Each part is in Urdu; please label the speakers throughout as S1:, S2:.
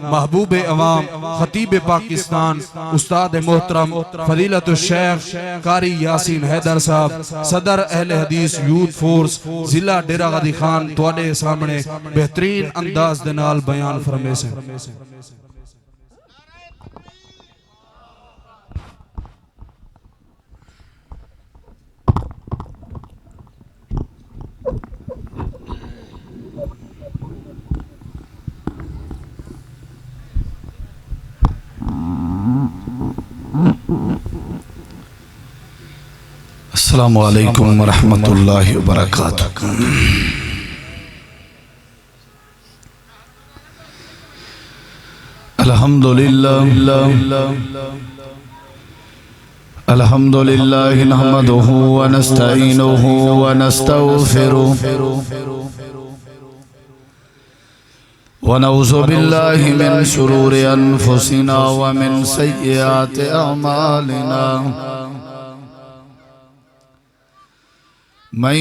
S1: محبوب عوام خطیب پاکستان استاد محترم فضیلت الشیخ قاری یاسین حیدر صاحب صدر اہل حدیث یوتھ فورس ضلع ڈیرہ غازی خان تواڈے سامنے بہترین انداز دے نال بیان فرمے سے
S2: السلام علیکم ورحمۃ اللہ وبرکاتہ۔ الحمدللہ نحمدہ ونستعینہ ونستغفرہ ونعوذ باللہ من شرور انفسنا ومن سیئات اعمالنا من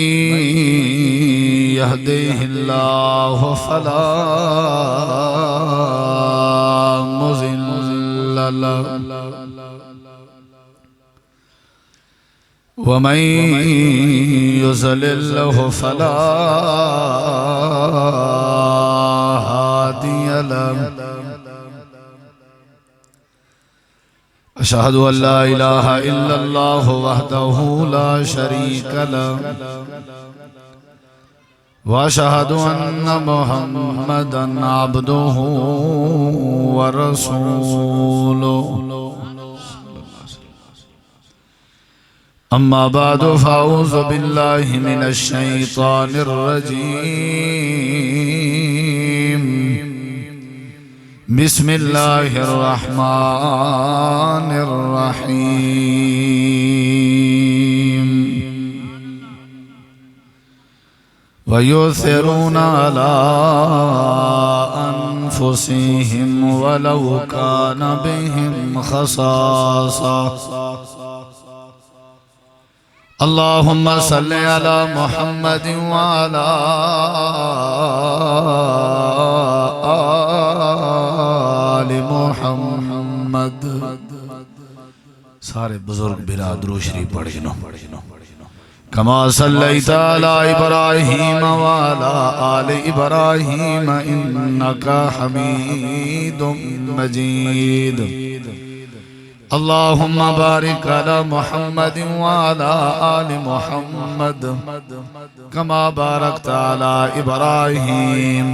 S2: يهده الله فلا مضل له ومن يضلل فلا هادي له أشهد أن لا إله إلا الله وحده لا شريك له وأشهد أن محمدًا عبده ورسوله أما بعد فأعوذ بالله من الشيطان الرجيم بسم اللہ الرحمن الرحیم وَيُؤْثِرُونَ عَلَىٰ أَنفُسِهِمْ وَلَوْ كَانَ بِهِمْ خَصَاصَةٌ اللهم صل على محمد وعلى آل محمد۔ سارے بزرگ برادر شریف پڑھ گنو۔ کما صلیت علی ابراہیم وعلی آل ابراہیم انک حمید مجید۔ اللهم بارك على محمد وعلى آل محمد كما باركت على إبراهيم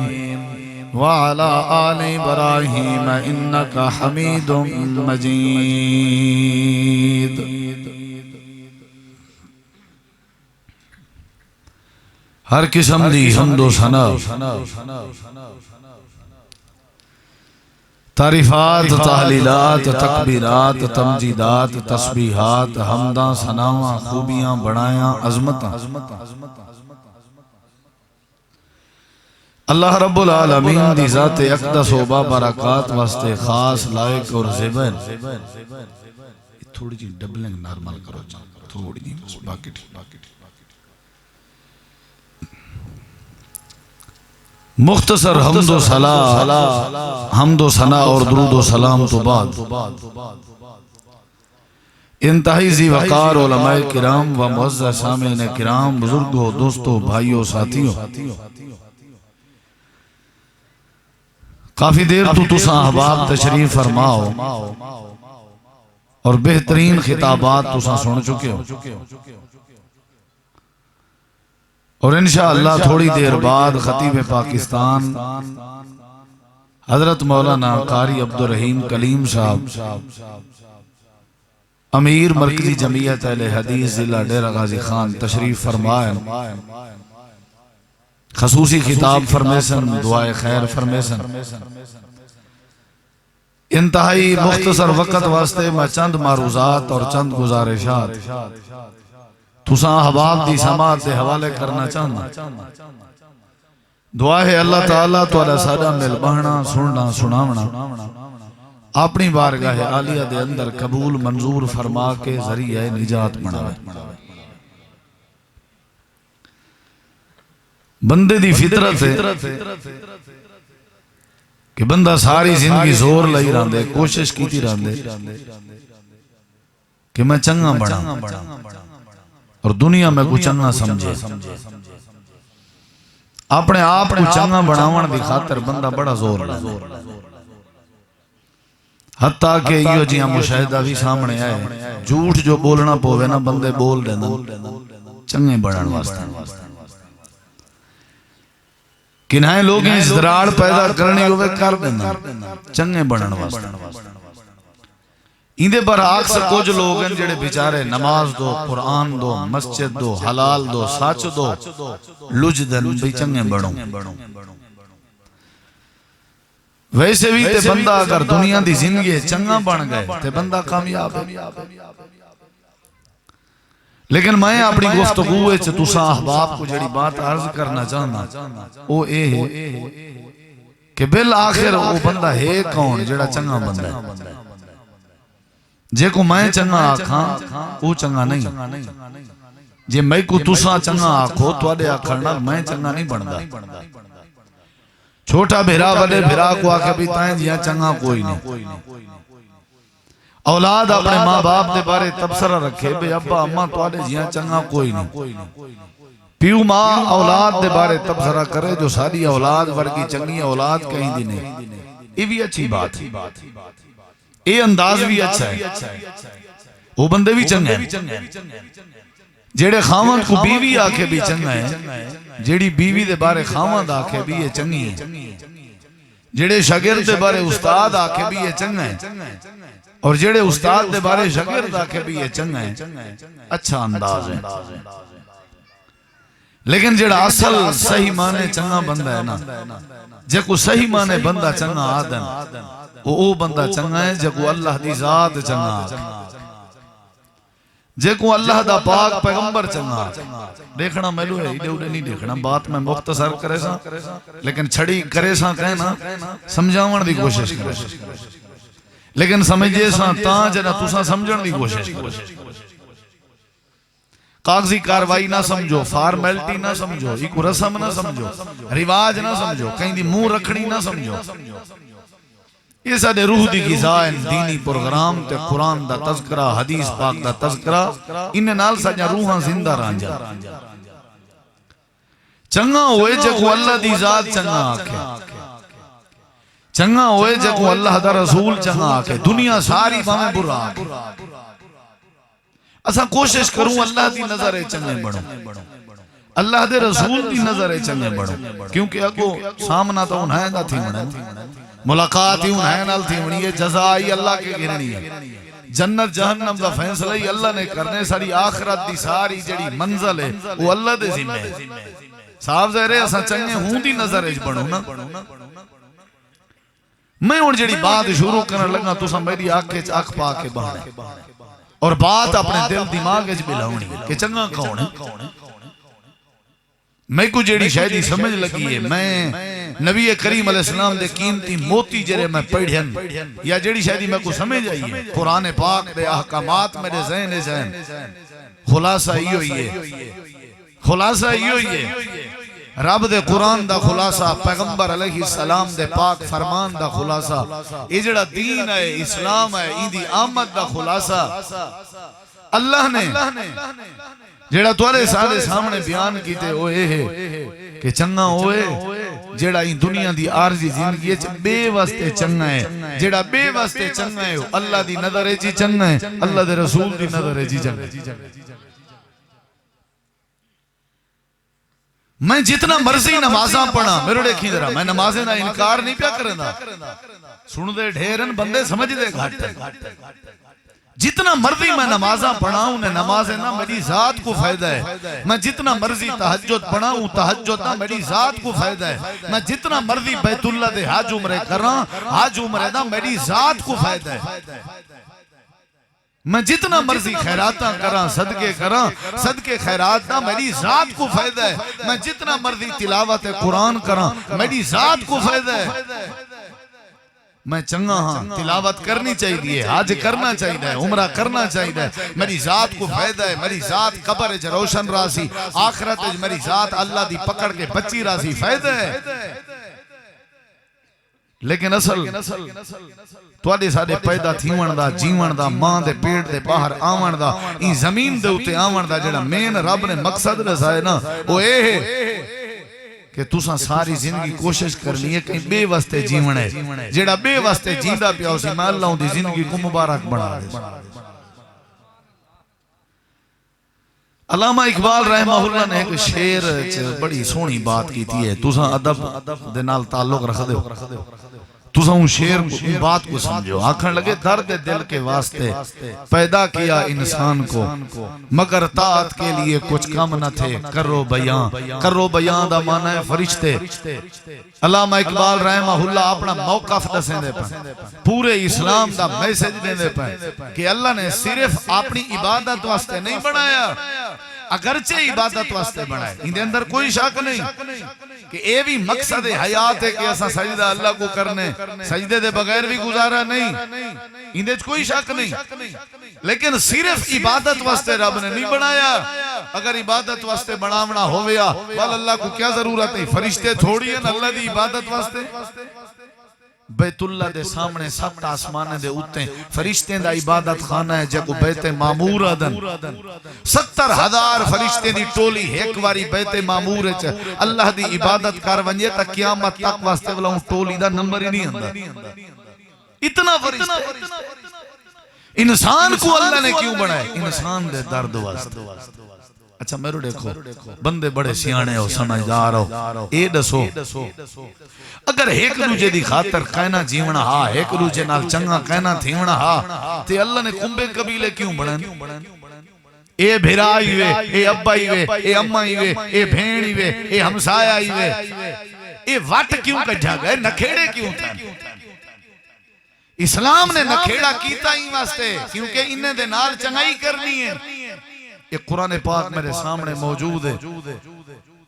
S2: وعلى آل إبراهيم إنك حميد مجيد۔ ہر قسم دی حمد و ثنا تعریفات، تحلیلات، تکبیرات، تمجیدات، تسبیحات، حمداں، ثناواں، خوبیاں، بڑایاں، عظمتاں اللہ رب العالمین دی ذات اقدس و بابرکات واسطے خاص لائق اور زیبن۔ تھوڑی جی ڈبلنگ نارمل کرو، تھوڑی جی باقی ٹھیک۔ مختصر حمد و ثنا اور درود و سلام تو بعد انتہائی ذی وقار علماء کرام و معزز سامعین کرام، بزرگوں، دوستوں، بھائیوں، ساتھیوں، کافی دیر تو تساں احباب تشریف فرماؤ اور بہترین خطابات تساں سن چکے ہو، اور انشاءاللہ تھوڑی دیر بعد خطیب پاکستان حضرت مولانا قاری عبدالرحیم کلیم صاحب امیر مرکزی جمعیت اہل حدیث ضلع ڈیرہ غازی خان تشریف فرمائیں، خصوصی خطاب فرمیسن، دعائے خیر فرمیسن۔ انتہائی مختصر وقت واسطے میں چند معروضات اور چند گزارشات تساں احباب دی سماعت دے حوالے کرنا چاہنا۔ دعا ہے اللہ تعالیٰ تو اللہ سادہ مل بہنا، سننا، سناونا اپنی بارگاہ عالیہ دے اندر قبول منظور فرما کے ذریعہ نجات بناوے۔ بندے دی فطرت ہے کہ بندہ ساری زندگی زور لئی راندے کوشش کیتی راندے کہ میں چنگا بڑھا اور دنیا میں کچھ چنگا سمجھے اپنے آپ کو چنگا بڑھاون دی خاطر بندہ بڑا زور لے حتیٰ کہ یہ جیاں مشاہدہ بھی سامنے آئے جھوٹ جو بولنا پوے نا بندے بول دینا چنگے بڑھن واسطے کنہیں لوگ ازدراڑ پیدا کرنے ہوئے کر دینا چنگے بڑھن واسطے اندے برعکس کچھ لوگ ہیں جڑے بیچارے نماز دو قرآن دو مسجد دو حلال دو سچ دو لجدن بھی چنگے بڑھوں ویسے بھی تے بندہ اگر دنیا دی زندگی چنگا بن گئے تے بندہ کامیاب ہے لیکن میں اپنی گفتگو سے تساں احباب کو جڑی بات عرض کرنا چاہنا وہ اے ہے کہ بالآخر وہ بندہ ہے کون جڑا چنگا بندہ ہے جے کو میں چنگا آکھاں وہ چنگا نہیں جے میں کو تساں چنگا آکھو تو آدھے آکھرنا میں چنگا نہیں بندا چھوٹا بھیرا بڑے بھیرا کو آکے بھی تائیں جیاں چنگا کوئی نہیں اولاد اپنے ماں باپ دے بارے تبصرہ رکھے بے ابا اماں تو آدھے جیاں چنگا کوئی نہیں پیو ماں اولاد دے بارے تبصرہ کرے جو ساری اولاد ورگی چنگی اولاد کہیں دی نہیں یہ بھی اچھی بات ہے یہ انداز بھی اچھا ہے وہ بندے بھی چنگے ہیں جیڑے خامن کو بیوی آکے بھی چنگا ہے جیڑی بیوی دے بارے خامن آکے بھی یہ چنگی ہے جیڑے شاگرد دے بارے استاد آکے بھی یہ چنگا ہے اور جیڑے استاد دے بارے شاگرد آکے بھی یہ چنگا ہے اچھا انداز ہے لیکن جیڑا اصل صحیح مانے چنگا بندہ ہے نا جے کو صحیح مانے بندہ چنگا آدم وہ بندہ چنگا ہے جے کو اللہ دی ذات چنگا آکے جے کو اللہ دا پاک پیغمبر چنگا دیکھنا میلو ہے ایڈے اڈے نہیں دیکھنا بات میں مختصر کرے سا لیکن چھڑی کرے سا کہنا سمجھاون دی کوشش کرے لیکن سمجھے سا تاں جنا تسا سمجھن دی کوشش کرے کاغذی کاروائی نہ سمجھو فارمیلٹی نہ سمجھو ایک رسم نہ سمجھو رواج نہ سمجھو کہیں دی منہ رکھنی نہ سمجھو یہ سارے روح دی غذائیں دینی پروگرام تے قرآن دا تذکرہ حدیث پاک دا تذکرہ انہیں نال سجا روحاں زندہ رانجا چنگا ہوئے جے کو اللہ دی ذات چنگا آکے چنگا ہوئے جے کو اللہ دا رسول چنگا آکے دنیا ساری باہیں برا آکے اسا کوشش کروں اللہ دی نظر چنگے بڑھوں اللہ دے رسول دی نظر چنگے بڑھوں کیونکہ اگو سامنا تو انہیں دا تھی منہ ملاقات ہی انہیں نال تھی منہ یہ جزائی اللہ کے گرنی ہے جنت جہنم دا فیصلہ ہی اللہ نے کرنے ساری آخرت دی ساری جڑی منزل ہے وہ اللہ دے ذمہ ہے صاحب زہرے اسا چنگے ہوں دی نظر اچ بڑھوں نا میں ان جڑی بات شروع کرنے لگا تو سا میری آنکھ پا کے بہنے اور بات اپنے دل دماغ اچ بلاؤنی کہ چنگا کون ہے میں کو جیڑی شاید سمجھ لگی ہے میں نبی کریم علیہ السلام دے قیمتی موتی جرے میں پڑھن یا جیڑی شاید میں کو سمجھ آئی ہے قرآن پاک دے احکامات میرے ذہن ذہن خلاصہ ہی ہوئی ہے خلاصہ ہی ہوئی ہے رب دے قرآن دا خلاصہ پیغمبر علیہ السلام دے پاک فرمان دا خلاصہ یہ جڑا دین ہے اسلام ہے ایدی آمد دا خلاصہ اللہ نے جیڑا توارے سارے سامنے بیان کیتے ہوئے ہے کہ چنگا ہوئے جیڑا این دنیا دی عارضی زندگی ہے بے واسطے چنگا ہے جیڑا بے واسطے چنگا ہے اللہ دی نظر جی چنگا ہے اللہ دے رسول دی نظر جی چنگا ہے میں جتنا مرضی نمازاں پڑھا میرے دیکھی ذرا میں نمازیں نہ انکار نہیں پیا کرنا سن دے ڈھیرن بندے سمجھ دے گھٹ جتنا مرضی میں نمازاں پڑھاؤں نے نمازیں نہ میری ذات کو فائدہ ہے میں جتنا مرضی تہجد پڑھاؤں تہجد نہ میری ذات کو فائدہ ہے میں جتنا مرضی بیت اللہ دے حج عمرے کراں حج عمرے نہ میری ذات کو فائدہ ہے میں جتنا مرضی خیراتاں کراں صدقے خیرات نہ میری ذات کو فائدہ ہے میں جتنا مرضی تلاوت قرآن کراں میری ذات کو فائدہ ہے میں چنگا ہاں تلاوت کرنی چاہیے حج کرنا چاہیے عمرہ کرنا چاہیے میری ذات کو فائدہ ہے میری ذات قبر اچ روشن راسی آخرت اچ میری ذات اللہ دی پکڑ کے بچی راسی فائدہ ہے لیکن اصل تواڈے ساڈے پیدا تھیون دا جیون دا ماں دے پیٹ دے باہر آون دا این زمین دے اوتے آون دا جڑا مین رب نے مقصد رسائے نا وہ اے ہے کہ تساں ساری زندگی کوشش کرنی ہے کہ بے واسطے جیون ہے جڑا بے واسطے جیندا پیا اسی میں اللہ دی زندگی کو مبارک بنا دے. علامہ اقبال رحمہ اللہ نے ایک شعر بڑی سونی بات کی تھی ہے. تساں ادب دے نال تعلق رکھ دیو, تساں ان شعر بات کو سمجھو. آکھن لگے درد دل کے واسطے پیدا کیا انسان کو, مگر طاعت کے لیے کچھ کم نہ تھے کرو بیان. کرو بیان دا معنی ہے فرشتے. علامہ اقبال رحمہ اللہ اپنا موقف دسیں دے پائیں, پورے اسلام دا میسج دیں دے پائیں کہ اللہ نے صرف اپنی عبادت واسطے نہیں بنایا, اگرچہ عبادت واسطے بنائے, ان دے اندر کوئی شک نہیں کہ اے بھی مقصد حیات ہے کہ ایسا سجدہ اللہ کو کرنے, سجدے دے بغیر بھی گزارا نہیں, ان دے کوئی شک نہیں. لیکن صرف عبادت واسطے رب نے نہیں بنایا. اگر عبادت واسطے بناونا ہویا وال اللہ کو کیا ضرورت ہے؟ فرشتے تھوڑی ہیں اللہ دی عبادت واسطے. بیت اللہ دے سامنے 7 آسمانے دے اوتے فرشتے دا عبادت خانہ ہے جگو بیت معمور آدن. 70,000 فرشتے دی ٹولی ایک واری بیت معمور ہے اللہ دی عبادت کر ونجے تا قیامت تک واسطے والا ہوں ٹولی دا نمبر ہی نہیں اندر. اتنا فرشتے. انسان کو اللہ نے کیوں بنائے؟ انسان دے درد واسطے. اچھا میرے دیکھو بندے بڑے سیانے ہو, سمجھدار ہو, اے دسو اگر ایک دوجے دی خاطر کہنا جیونا ہا, ایک دوجے نال چنگا کہنا تھیونا ہا, تے اللہ نے کمبے قبیلے کیوں بنائے؟ اے بھرائی وے, اے ابائی وے, اے امائی وے, اے بھینی وے, اے ہمسایائی وے, اے وٹ کیوں کجھا گئے, نکھیڑے کیوں تھا؟ اسلام نے نکھیڑا کیتا ہی واسطے کیونکہ انہیں دے نال چنگائی کرنی ہے. یہ قرآن پاک میرے سامنے موجود ہے,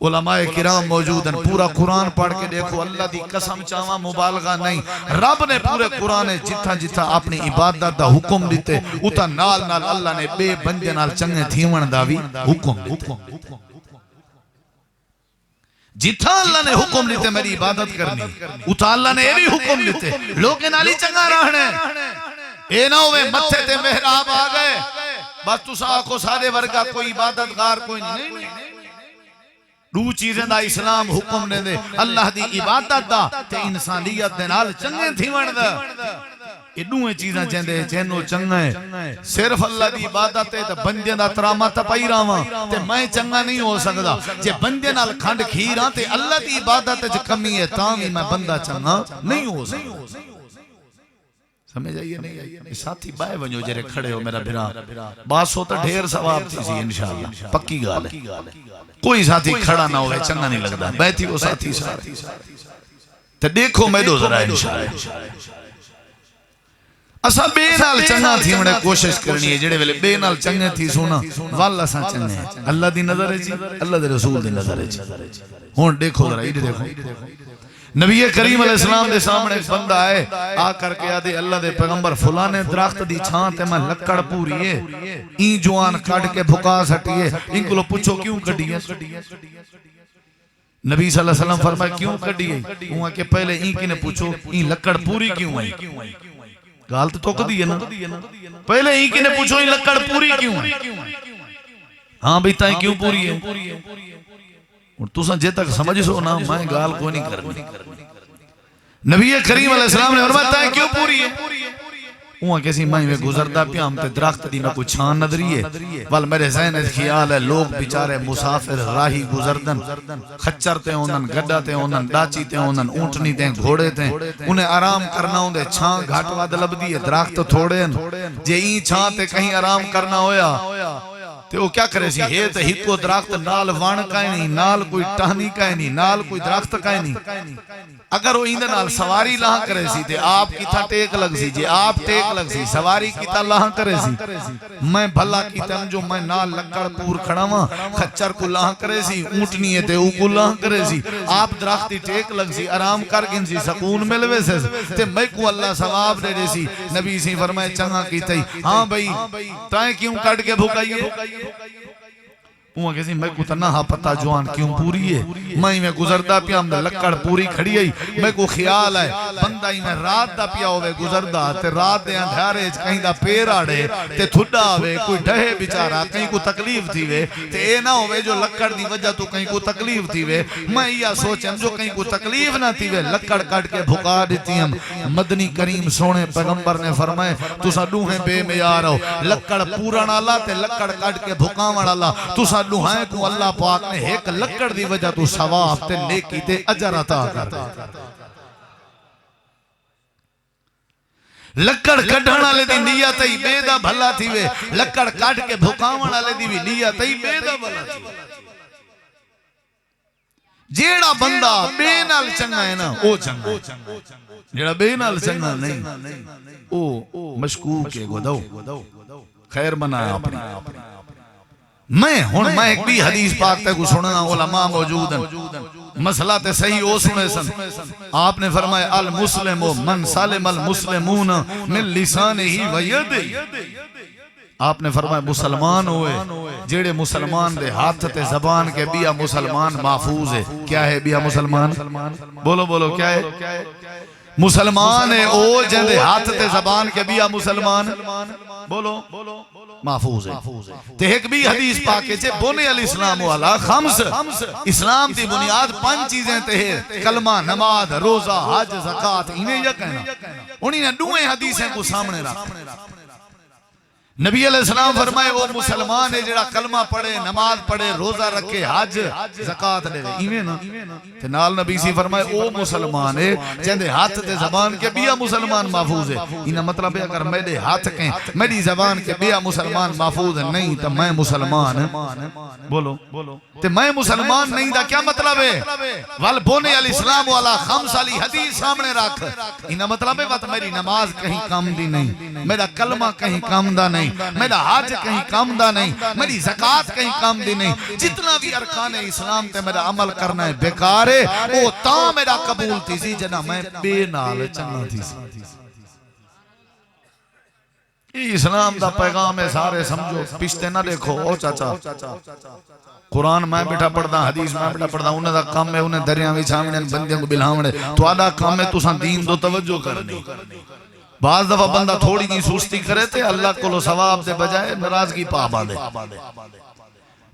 S2: علماء کرام موجود ہیں, پورا قرآن پڑھ کے دیکھو, اللہ دی قسم چاہاں مبالغہ نہیں, رب نے پورے قرآن جتھا جتھا اپنی عبادت دا حکم دیتے اتا نال نال اللہ نے بے بندے نال چنگے تھیون دا بھی حکم دیتے. جتھا اللہ نے حکم دیتے میری عبادت کرنی اتا اللہ نے بھی حکم دیتے لوگ نالی چنگا رہنے. اے نہ ہوئے متھے تے محراب آگئے بس تسا آکھو سارے ورگا کوئی عبادت گار کوئی نہیں. دو چیزیں دا اسلام حکم نے دے, اللہ دی عبادت دا تے انسانیت دے نال چنگے تھیون دا. یہ دوئے چیزیں چندے چینو چنگا ہے. صرف اللہ دی عبادت ہے تے بندے دا ترامہ تپائی راواں تے میں چنگا نہیں ہو سکدا. جے بندے نال کھنڈ کھیراں تے اللہ دی عبادت ہے کمی ہے تاں بھی میں بندہ چنگا نہیں ہو سکدا. سمجھ آئیے نہیں آئیے؟ ساتھی بائے ونجو جرے کھڑے ہو میرا بھرا, باس ہوتا ڈھیر ثواب تھی سی انشاءاللہ, پکی گال ہے. کوئی ساتھی کھڑا نہ ہوئے چنگا نہیں لگتا, بیٹھی وہ ساتھی ساتھی تو دیکھو میں دو ذرا انشاءاللہ. اسا بے نال چنگا تھی انہیں کوشش کرنی ہے, جڑے ویلے بے نال چنگے تھی سونا واللہ سا چنگے ہیں. اللہ دی نظر ہے جی, اللہ دی رسول دی نظر ہے جی. ہون دیکھو ذرا ایڈ دیکھو, نبی کریم علیہ السلام دے سامنے ایک بندہ آئے, آ کر کے آدھے اللہ دے پیغمبر فلانے درخت دی چھان تے میں لکڑ پوری ہے, این جوان کٹ کے بھکا سٹی ہے, ان کو لو پوچھو کیوں کٹی ہے؟ نبی صلی اللہ علیہ وسلم فرمائے کیوں کٹی ہے؟ وہاں کہ پہلے این کی نے پوچھو این لکڑ پوری کیوں ہے؟ گال تو ٹوک دی ہے نا, پہلے این کی نے پوچھو این لکڑ پوری کیوں ہے؟ ہاں بیتائیں کیوں پوری ہے؟ اور تُساں جے تک سمجھ سو نا میں گال کو نہیں کرنی. نبی کریم علیہ السلام نے فرمایا ہے کیوں پوری ہے؟ وہاں کسی مائی میں گزردہ پیا ہم تے درخت دی میں کوئی چھان نظری ہے, وال میرے ذہن خیال ہے لوگ بیچارے مسافر راہی گزردن, خچر تے ہونن, گڈا تے ہونن, ڈاچی تے ہونن, اونٹنی تے گھوڑے تے, انہیں آرام کرنا ہوں دے چھان گھاٹ واد لب دی ہے, درخت تھوڑے ہیں, جے این چھان تے کہیں آرام کرنا ہویا تے وہ کیا کرے سی, ہے تے ہی کو درخت نال وان کائیں نہیں, نال کوئی ٹہنی کائیں نہیں, نال کوئی درخت کائیں نہیں. اگر وہ ایندے نال سواری لاہاں کرے سی تے آپ کی تھا ٹیک لگ سی, جے آپ ٹیک لگ سی سواری کی تھا لاہاں کرے سی. میں بھلا کی تھا جو میں نال لکڑ پور کھڑا ماں, خچر کو لاہاں کرے سی, اونٹنی ہے تے او کو لاہاں کرے سی, آپ درختی ٹیک لگ سی, آرام کر گن سی, سکون ملوے سے تے میں کو اللہ ثواب دے دے سی. نبی سی فرمائے چنگا کی تھی, ہاں بھئی تائیں کیوں کٹ کے بھوکائیے؟ وہ کہتے ہیں میں کو تنہا پتہ جوان کیوں پوری ہے میں گزردہ پیا لکڑ پوری کھڑی ہے میں کو خیال ہے بندہ ہی میں رات دا پیا ہوئے گزردہ تے رات دے اندھیارے کہیں دا پیر آڑے تے تھڈا ہوئے کوئی ڈھے بیچارہ کہیں کو تکلیف تھی وے تے اے نہ ہوئے جو لکڑ دی وجہ تو کہیں کو تکلیف تھی وے میں یہ سوچیں جو کہیں کو تکلیف نہ تھی وے لکڑ کٹ کے بھکا دیتی ہم مدنی کریم سونے پیغمبر نے فرمائے تو سا ڈوہیں بے میار ہو لکڑ پورا نہ لا تے لکڑ کٹ کے بھکاوڑ اللہ تو سا لوہائیں کو اللہ پاک نے ایک لکڑ دی وجہ تو ثواب تے نیکی تے اجر عطا کر دے لکڑ کڈھنا لے دی نیت ہی بے دا بھلا تھی وے لکڑ کٹ کے بھکاوڑ لے دی بھی نیت ہی بے دا بھلا تھی جیڑا بندہ بے نال چنگا ہے نا او چنگا جیڑا بے نال چنگا نہیں او مشکوک ہے گو دو خیر بنایا اپنی میں ایک بھی حدیث پاک تے کو سننا علماء موجود ہیں مسئلہ تے صحیح او سنے سن آپ نے فرمایا المسلم من سالم المسلمون من لسانہی و یدی آپ نے فرمایا مسلمان ہوئے جیڑے مسلمان دے ہاتھ تے زبان کے بیا مسلمان محفوظ ہے کیا ہے بیا مسلمان بولو کیا ہے مسلمان ہے او جندے ہاتھ تے زبان کے بیا مسلمان بولو محفوظ ہے تے ایک بھی حدیث پاکے چھے بونے الاسلام والا خمس اسلام دی بنیاد 5 چیزیں تے ہیں کلمہ نماز روزہ حج زکاة انہیں یہ کہنا انہیں نے دوئے حدیثیں کو سامنے رکھا نبی علیہ السلام فرمائے وہ مسلمان ہے جڑا کلمہ پڑھے نماز پڑھے روزہ رکھے حج زکاة دے ایویں نا تے نال نبی سی فرمائے وہ مسلمان ہے جندے ہاتھ تے زبان کے بیا مسلمان محفوظ ہے انہا مطلب ہے اگر میرے ہاتھ کے میری زبان کے بیا مسلمان محفوظ نہیں تو میں مسلمان بولو تے میں مسلمان نہیں دا کیا مطلب ہے والبونے الاسلام والا خمس علی حدیث سامنے رکھ انہا مطلب ہے وقت میری نماز کہیں کم دی نہیں میرا کلمہ کہیں کم دا نہیں میرا حج کہیں کم دا نہیں میری زکاة کہیں کم دی نہیں جتنا بھی ارکان اسلام تے میرا عمل کرنا ہے بیکار ہے وہ تا میرا قبول تھی سی جنا میں بے نال چنگا تھی سی یہ اسلام دا پیغام ہے سارے سمجھو پشتے نہ دیکھو او چاچا قرآن میں بیٹھا پڑھدا حدیث میں بیٹھا پڑھدا انہیں دا کام ہے انہیں دریاں بھی چھامنے بندیاں کو بلھامنے تو آدھا کام ہے تو ساں دین دو توجہ کرنی بعض دفعہ بندہ تھوڑی کی سستی کرے تھے اللہ کو لو ثواب دے بجائے ناراضگی پا باندھے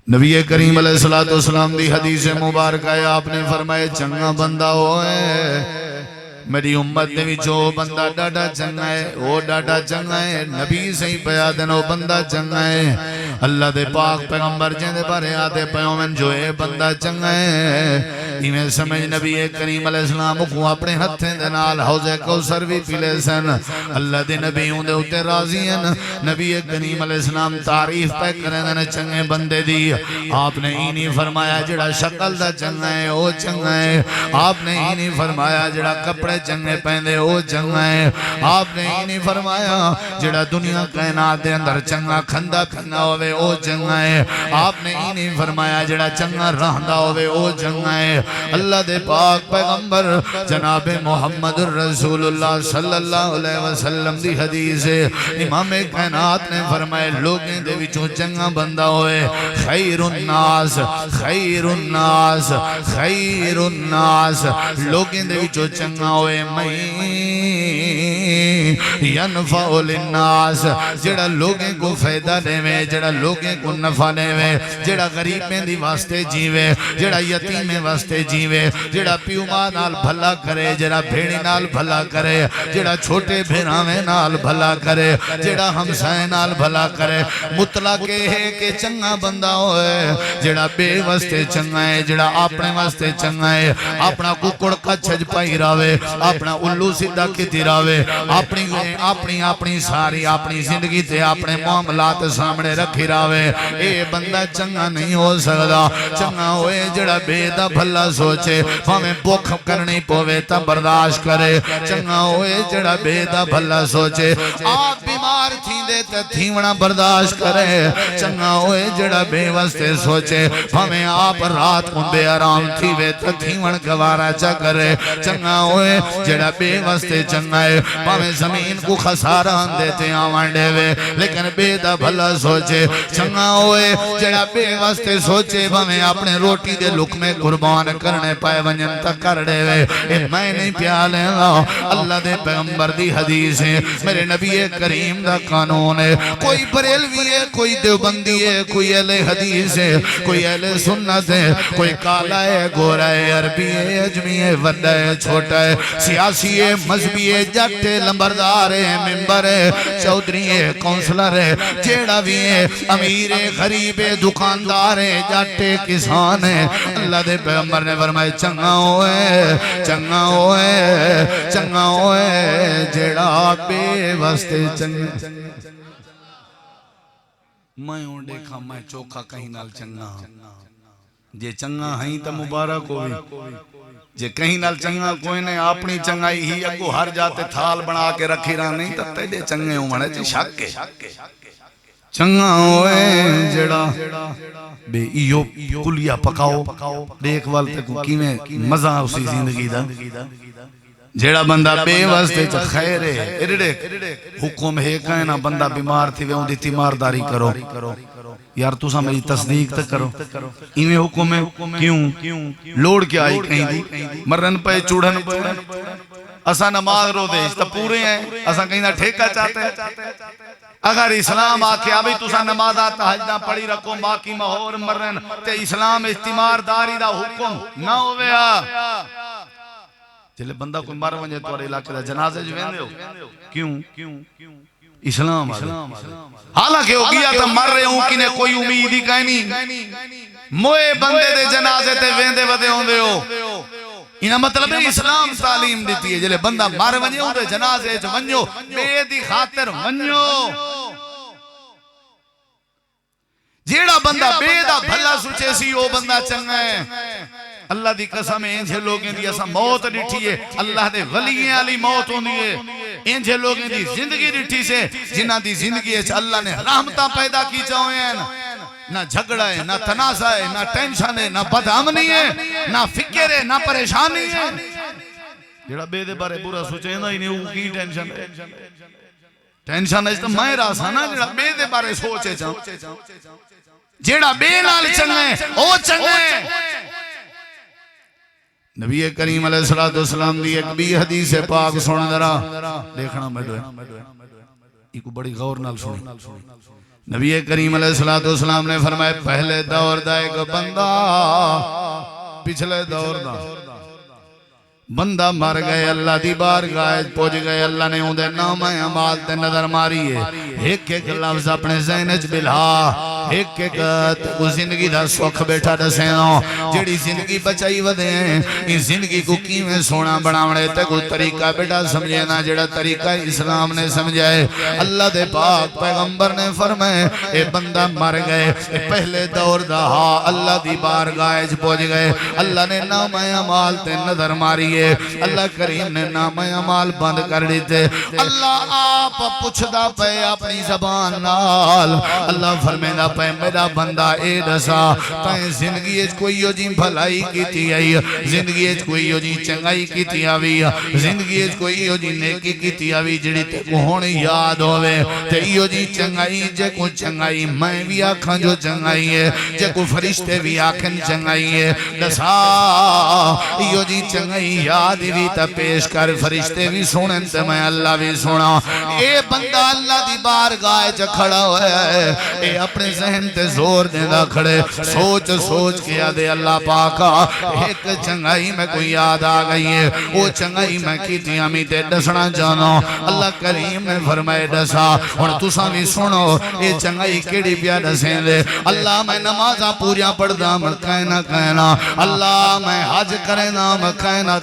S2: نبی کریم علیہ السلام دی حدیث مبارک ہے آپ نے فرمائے چنگا بندہ ہوئے میری امت نے بھی جو بندہ ڈاڈا چنگا ہے وہ ڈاڈا چنگا ہے نبی سے ہی پیادن وہ بندہ چنگا ہے اللہ دے پاک پیغمبر جیندے بارے آتے پیومن جو ہے بندہ چنگا ہے ایمیں سمجھ نبی کریم علیہ السلام کو اپنے ہتھیں دے نال حوض کوثر بھی پیلے سن اللہ دے نبیوں دے اتے راضی ہیں نبی کریم علیہ السلام تعریف پہ کریں دے چنگے بندے دی آپ نے ہی نہیں فرمایا جڑا شکل دا چنگا ہے وہ چنگا ہے آپ نے ہی نہیں فرمایا جڑا کپڑے چنگے پہندے وہ چنگا ہے آپ نے ہی نہیں فرمایا جڑا دنیا کائنات دے اندر چنگا کھندا پھرنا ہوئے وہ چنگا ہے آپ نے ہی نہیں فرمایا جڑا چنگا رہندا ہوئے وہ چنگا ہے اللہ دے پاک پیغمبر جناب محمد الرسول اللہ صلی اللہ علیہ وسلم دی حدیث ہے امام کائنات نے فرمائے لوگیں دے وچوں چنگا بندہ ہوئے خیر الناس خیر الناس خیر الناس لوگیں دے وچوں چنگا ہوئے میں ینفع للناس جڑا لوگیں کو فائدہ دے میں جڑا لوگیں کو نفع دے میں جڑا غریبیں دی واسطے جیوے جڑا یتیمیں واسطے جیوے جڑا پیو ماں نال بھلا کرے جڑا بھیڑی نال بھلا کرے جڑا چھوٹے بھیراویں نال بھلا کرے جڑا ہمسائے نال بھلا کرے مطلق ہے کہ چنگا بندہ ہوئے جڑا بے واسطے چنگا ہے جڑا اپنے واسطے چنگا ہے اپنا ککڑ کچھج پائی راوے اپنا الو سیدھا کتی راوے اپنی ساری اپنی زندگی تے اپنے معاملات سامنے رکھی راوے اے بندہ چنگا نہیں ہو سکتا چنگا ہوئے جڑا بے دا بھلا سوچے ہمیں بھوک کرنی پوے تا برداشت کرے چنگا ہوئے جڑا بے دا بھلا سوچے آپ بھی بیمار تھی دے تے تھیونا برداشت کرے چنگا ہوئے جڑا بے واسطے سوچے ہمیں آپ رات کو بے آرام تھی وے تے تھیون گوارا چا کرے چنگا ہوئے جڑا بے واسطے چنگا ہے ہمیں زمین کو خسارہ دیتے آوان دے وے لیکن بے دا بھلا سوچے چنگا ہوئے جڑا بے واسطے سوچے ہمیں اپنے روٹی دے لقمے قربان کرنے پائے ونجن تک کر دے وے میں نہیں پیالے گا اللہ دے پیغمبر دی حدیث ہے میرے نبی کریم دا قانون ہے کوئی بریلوی ہے کوئی دیوبندی ہے کوئی اہل حدیث ہے کوئی اہل سنت ہے کوئی کالا ہے گورا ہے عربی ہے اجمی ہے وڈا ہے چھوٹا ہے سیاسی ہے مذہبی ہے جٹ ہے لمبردار ہے ممبر ہے چودھری ہے کونسلر ہے جیڑا بھی ہے امیر ہے غریب ہے دکاندار ہے جٹ ہے کسان ہے اللہ دے پیغمبر نے فرمائے چنگا ہوئے چنگا ہوئے چنگا ہوئے جیڑا بے واسطے چنگا میں ہوں دیکھا میں چوکھا کہیں نال چنگا جے چنگا ہائیں تا مبارک ہوئی جے کہیں نال چنگا کوئی نہیں اپنی چنگائی ہی اگو ہر جاتے تھال بنا کے رکھی رہا نہیں تا تیدے چنگے ہوں مڑے چی شک کے چنگا ہوئے جڑا بے ایو کلیا پکاؤ دیکھ والتے کو کیویں مزہ اسی زندگی دا جیڑا بندہ بے واسطے چا خیر ہے ارڑے حکم ہے کہنا بندہ بیمار تھی وے ان دی تیمارداری کرو یار تو سا میری تصدیق تک کرو انہیں حکم ہے کیوں لوڑ کیا آئی کہیں دی مرن پہ چوڑن پہ اسا نماز رو دے تا پورے ہیں اسا کہیں دا ٹھیکہ چاہتے ہیں اگر اسلام آکے ابھی تو سا نماز آتا حجدہ پڑی رکھو باقی مہور مرن تے اسلام استمارداری دا حکم نہ ہویا جلے بندہ کوئی مر ونجے تو علاقے دا جنازے جو ویندے ہو کیوں اسلام حالانکہ ہو گیا تا مر رہے ہوں کنے کوئی امید ہی کہیں نہیں موئے بندے دے جنازے تے ویندے ودے ہوں دے ہو انہا مطلب ہے اسلام تعلیم دیتی ہے جلے بندہ مر ونجے ہوں دے جنازے جو ونجو بے دی خاطر ونجو جیڑا بندہ بے دا بھلا سوچے سی وہ بندہ چنگا ہے اللہ دی قسم انجھے لوگیں دی ایسا موت ڈٹھی ہے اللہ دے ولییں علی موت ہوں دیئے انجھے لوگیں دی زندگی ڈٹھی سے جنہ دی زندگی ہے اللہ نے رحمتہ پیدا کی چاہوئے ہیں نہ جھگڑا ہے نہ تنازع ہے نہ ٹینشن ہے نہ بدامنی ہے نہ فکر ہے نہ پریشانی ہے جڑا بے دے بارے برا سوچے نا انہیں وہ کی ٹینشن ہے ٹینشن ہے اس تو میں راسا نا جڑا بے دے بارے سوچے چاہوں جڑا بے نال چنگے او چنگے نبی کریم علیہ السلام دی ایک بھی حدیث پاک سن درا دیکھنا میڈو ہے یہ کو بڑی غور نال سنی نبی کریم علیہ السلام نے فرمائے پہلے دور دا ایک بندہ پچھلے دور دا بندہ مر گئے اللہ دی بارگاہ پہنچ گئے اللہ نے اندھے نام اعمال تے نظر ماری ہے ایک ایک لفظ اپنے ذہنچ بلہا ایک ایک زندگی دا سوکھ بیٹھا دسینو جیڑی زندگی بچائی ودے ہیں اس زندگی کو کیویں سونا بناوڑے تے کوئی طریقہ بیٹا سمجھے نا جیڑا طریقہ اسلام نے سمجھائے اللہ دے پاک پیغمبر نے فرمائے اے بندہ مر گئے پہلے دور دا ہاں اللہ دی بارگاہ پہنچ گئے اللہ نے نام اعمال تے نظر ماری اللہ کریم نے نام اعمال بند کر دیتے اللہ آپ پوچھدا پہ اپنی زبان نال اللہ فرمیدا پہ میرا بندہ اے دسا تائیں زندگی اچ کوئی یو جی بھلائی کیتی آئی زندگی اچ کوئی یو جی چنگائی کیتی آوی زندگی اچ کوئی یو جی نیکی کیتی آوی جڑی تے کو ہونی یاد ہوئے تے یو جی چنگائی جے کو چنگائی میں بھی آکھاں جو چنگائی ہے جے کو فرشتے بھی آکھن چنگائی ہے دسا یو جی چنگائی یاد بھی تا پیش کر فرشتے بھی سنن تے میں اللہ بھی سنا اے بندہ اللہ دی بارگاہ چ کھڑا ہوا ہے اے اپنے ذہن تے زور دینا کھڑے سوچ سوچ کے یاد اللہ پاکا ایک چنگائی میں کوئی یاد آ گئی ہے وہ چنگائی میں کیتی ہمیں تے دسنا جانو اللہ کریم نے فرمائے دسا اور تسا بھی سنو اے چنگائی کیڑی پیا دسیں دے اللہ میں نمازاں پوریا پڑھدا میں کہنا اللہ میں حج کرنا میں کہنا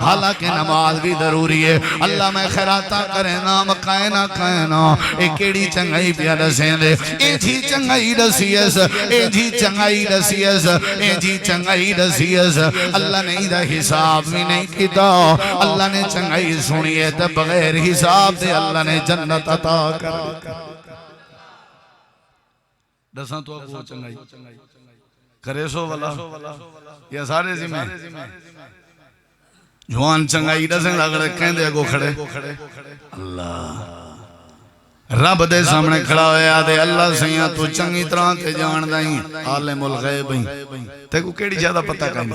S2: حالانکہ نماز بھی ضروری ہے اللہ میں خیراتہ کرنا میں کہنا اے کیڑی چنگائی پیا دسیں دے اے تھی چنگائی دسیس اے جی چنگائی دسیس اے جی چنگائی دسیس اللہ نے دا حساب بھی نہیں کیتا اللہ نے چنگائی سنی ہے تے بغیر حساب دے اللہ نے جنت عطا کر دساں تو اب وہ چنگائی کرے سو والا یا سارے ذمہ جوان چنگائی دسیں لگڑے کہندے اگو کھڑے اللہ رب دے سامنے کھڑا ہویا دے اللہ سیاں تو چنگی طرح تے جان دائیں عالم الغیب تے کو کیڑی زیادہ پتہ کہیں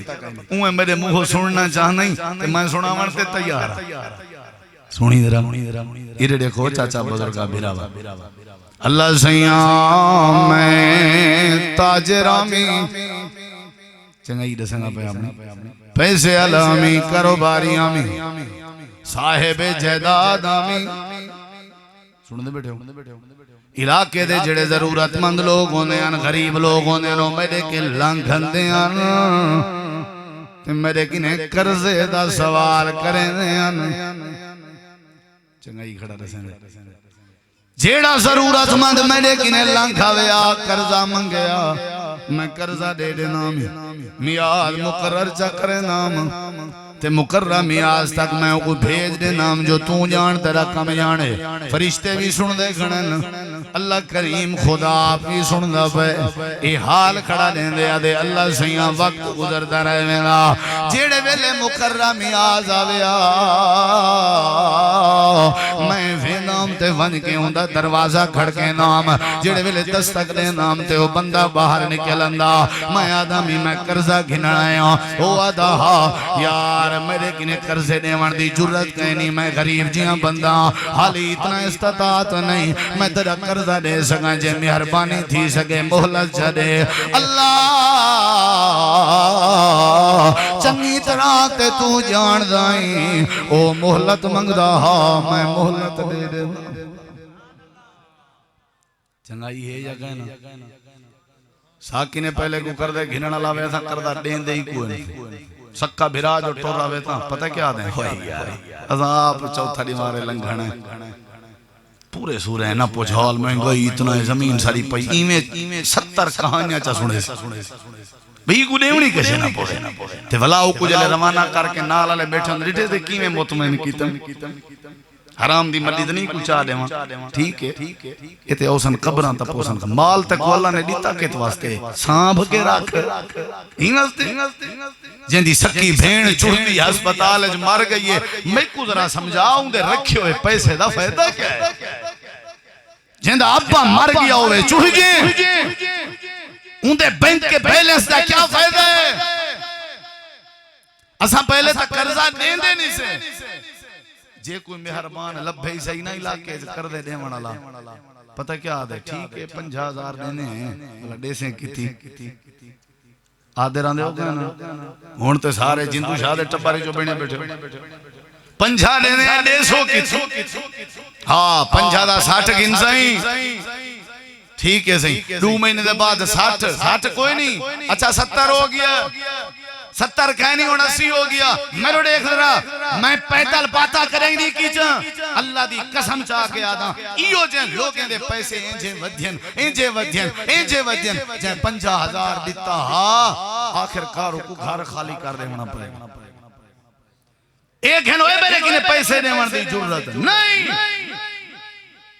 S2: اوہ میرے منہ سننا چاہنا ہی تے میں سنا ورتے تیار سنی درہ یہ دیکھو چاچا بزرگا بھیراوا اللہ سیاں میں تاجرامی چنگائی دسنگا پہ آپ نے پیسے علامی کاروباری آمی صاحب جیداد آمی سن دے بیٹھے ہو علاقے دے جڑے ضرورت مند لوگ ہونے ہیں غریب لوگ ہونے ہیں میرے کے لنگھن دے ہیں میرے کنے قرضے دا سوال کریں دے ہیں چنگائی کھڑا رسیں جیڑا ضرورت مند میرے کنے لنگھا ویا قرضہ منگیا میں قرضہ دے دے نام میاد مقرر چکرے نام تے مقرر میاز تک میں کو بھیج دے نام جو تو جان تیرا کم جانے فرشتے بھی سن دے گھنن اللہ کریم خدا بھی سن دا پہ اے حال کھڑا دیں دے آدھے اللہ سیاں وقت گزرتا رہے میرا جیڑے ویلے مقرر میاز آویا میں بھی نام تے ون کے ہوں دا دروازہ کھڑ کے نام جیڑے ویلے دستک دے نام تے وہ بندہ باہر نکلندہ میں آدمی میں قرضہ گھنڑ آیا وہ آدھا یار میرے کنے قرضے دیوان دی جرت کہیں نہیں میں غریب جیاں بندہ حالی اتنا استطاعت نہیں میں تیرا قرضہ دے سکاں جے مہربانی تھی سکے محلت چڑے اللہ چنگی طرح تے تو جان دائیں او محلت منگدہ میں محلت دے دے چنگائی ہے یا کہنا ساکی نے پہلے کو کردے گھننا لاوے تھا کردہ دین دے ہی کوئی نہیں سکا بھرا جو ٹور راوے تھا پتہ کیا دیں ہوئی یار عذاب چوتھا دیوارے لنگھنے پورے سورے نہ پوچھال میں گئی اتنا زمین ساری پئی ایمیں 70 کہانیاں چا سنے بھئی کو دیونی کیسے نہ پوڑے تے ولاؤ کو جلے روانہ کر کے نال لے بیٹھے رٹے تے کیویں مطمئن کیتن حرام دی ملید نہیں کچھ آ دے وہاں ٹھیک ہے یہ تے اوسن قبران تا پوسن مال تک اللہ نے دیتا کت واسطے سانب کے رکھ جن دی سکی بھین چڑھتی ہسپتال جو مر گئی ہے میں کو ذرا سمجھاؤں دے رکھے ہوئے پیسے دا فائدہ کیا ہے جن دا ابا مر گیا ہوئے چڑھ گئے ان دے بینک کے بیلنس دا کیا فائدہ ہے اساں پہلے تک قرضہ دیں دے نہیں سے جے کوئی مہربان لبھے ہی صحیح نہ علاقے کر دے دیں والا پتہ کیا آدھے ٹھیک ہے 50,000 دینے ہیں ڈیسیں کی تھی آدھے راندے ہو گئے نا ہونتے سارے جندو شاہ دے ٹپاری جو بینے بیٹھے 50 دینے ہیں 150 کی تھی ہاں 50 دا 60 گنسائیں ٹھیک ہے صحیح 2 مہینے دے بعد 60 کوئی نہیں اچھا 70 ہو گیا 70 کہیں نہیں ہونا 80 ہو گیا میں رو دیکھ رہا میں پیدل پاتا کریں گی کی جاں اللہ دی قسم چاہ کے آدھا ایو جن لوگیں دے پیسے انجے ودھین جن 50,000 دیتا آخر کاروں کو گھر خالی کر دے ہونا پڑے ایک ہنوے میرے کنے پیسے دے ہونا دی جرت نہیں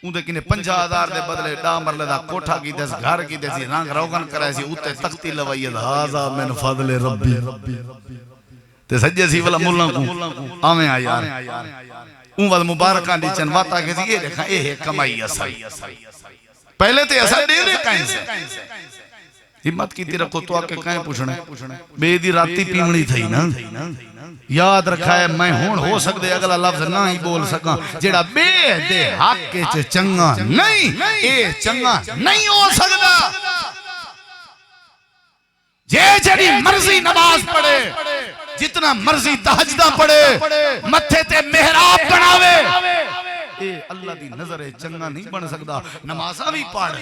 S2: اندھے کنے 50,000 دے بدلے ڈامر لیدہ کوٹھا کی دیس گھر کی دیسی رنگ روگن کرائے سی اتے تختی لوائید حاضا من فضل ربی تے سجے سی والا ملن کو آمیں آیار اون وقت مبارکان دی چن واتا کے سی یہ دیکھا اے ہے کمائی اصائی پہلے تے اصائی دے دے کہیں سے ہمت کی تیرہ کو تو آکے کہیں پوچھنے بے دی راتی پیمنی تھی نا یاد رکھا ہے میں ہون ہو سکتے اگلا لفظ نہ ہی بول سکاں جیڑا بے دے حق کے چنگا نہیں اے چنگا نہیں ہو سکتا جیڑی مرضی نماز پڑھے جتنا مرضی تہجدہ پڑھے متھے تے محراب بناوے اے اللہ دی نظر چنگا نہیں بن سکتا نمازہ بھی پڑھ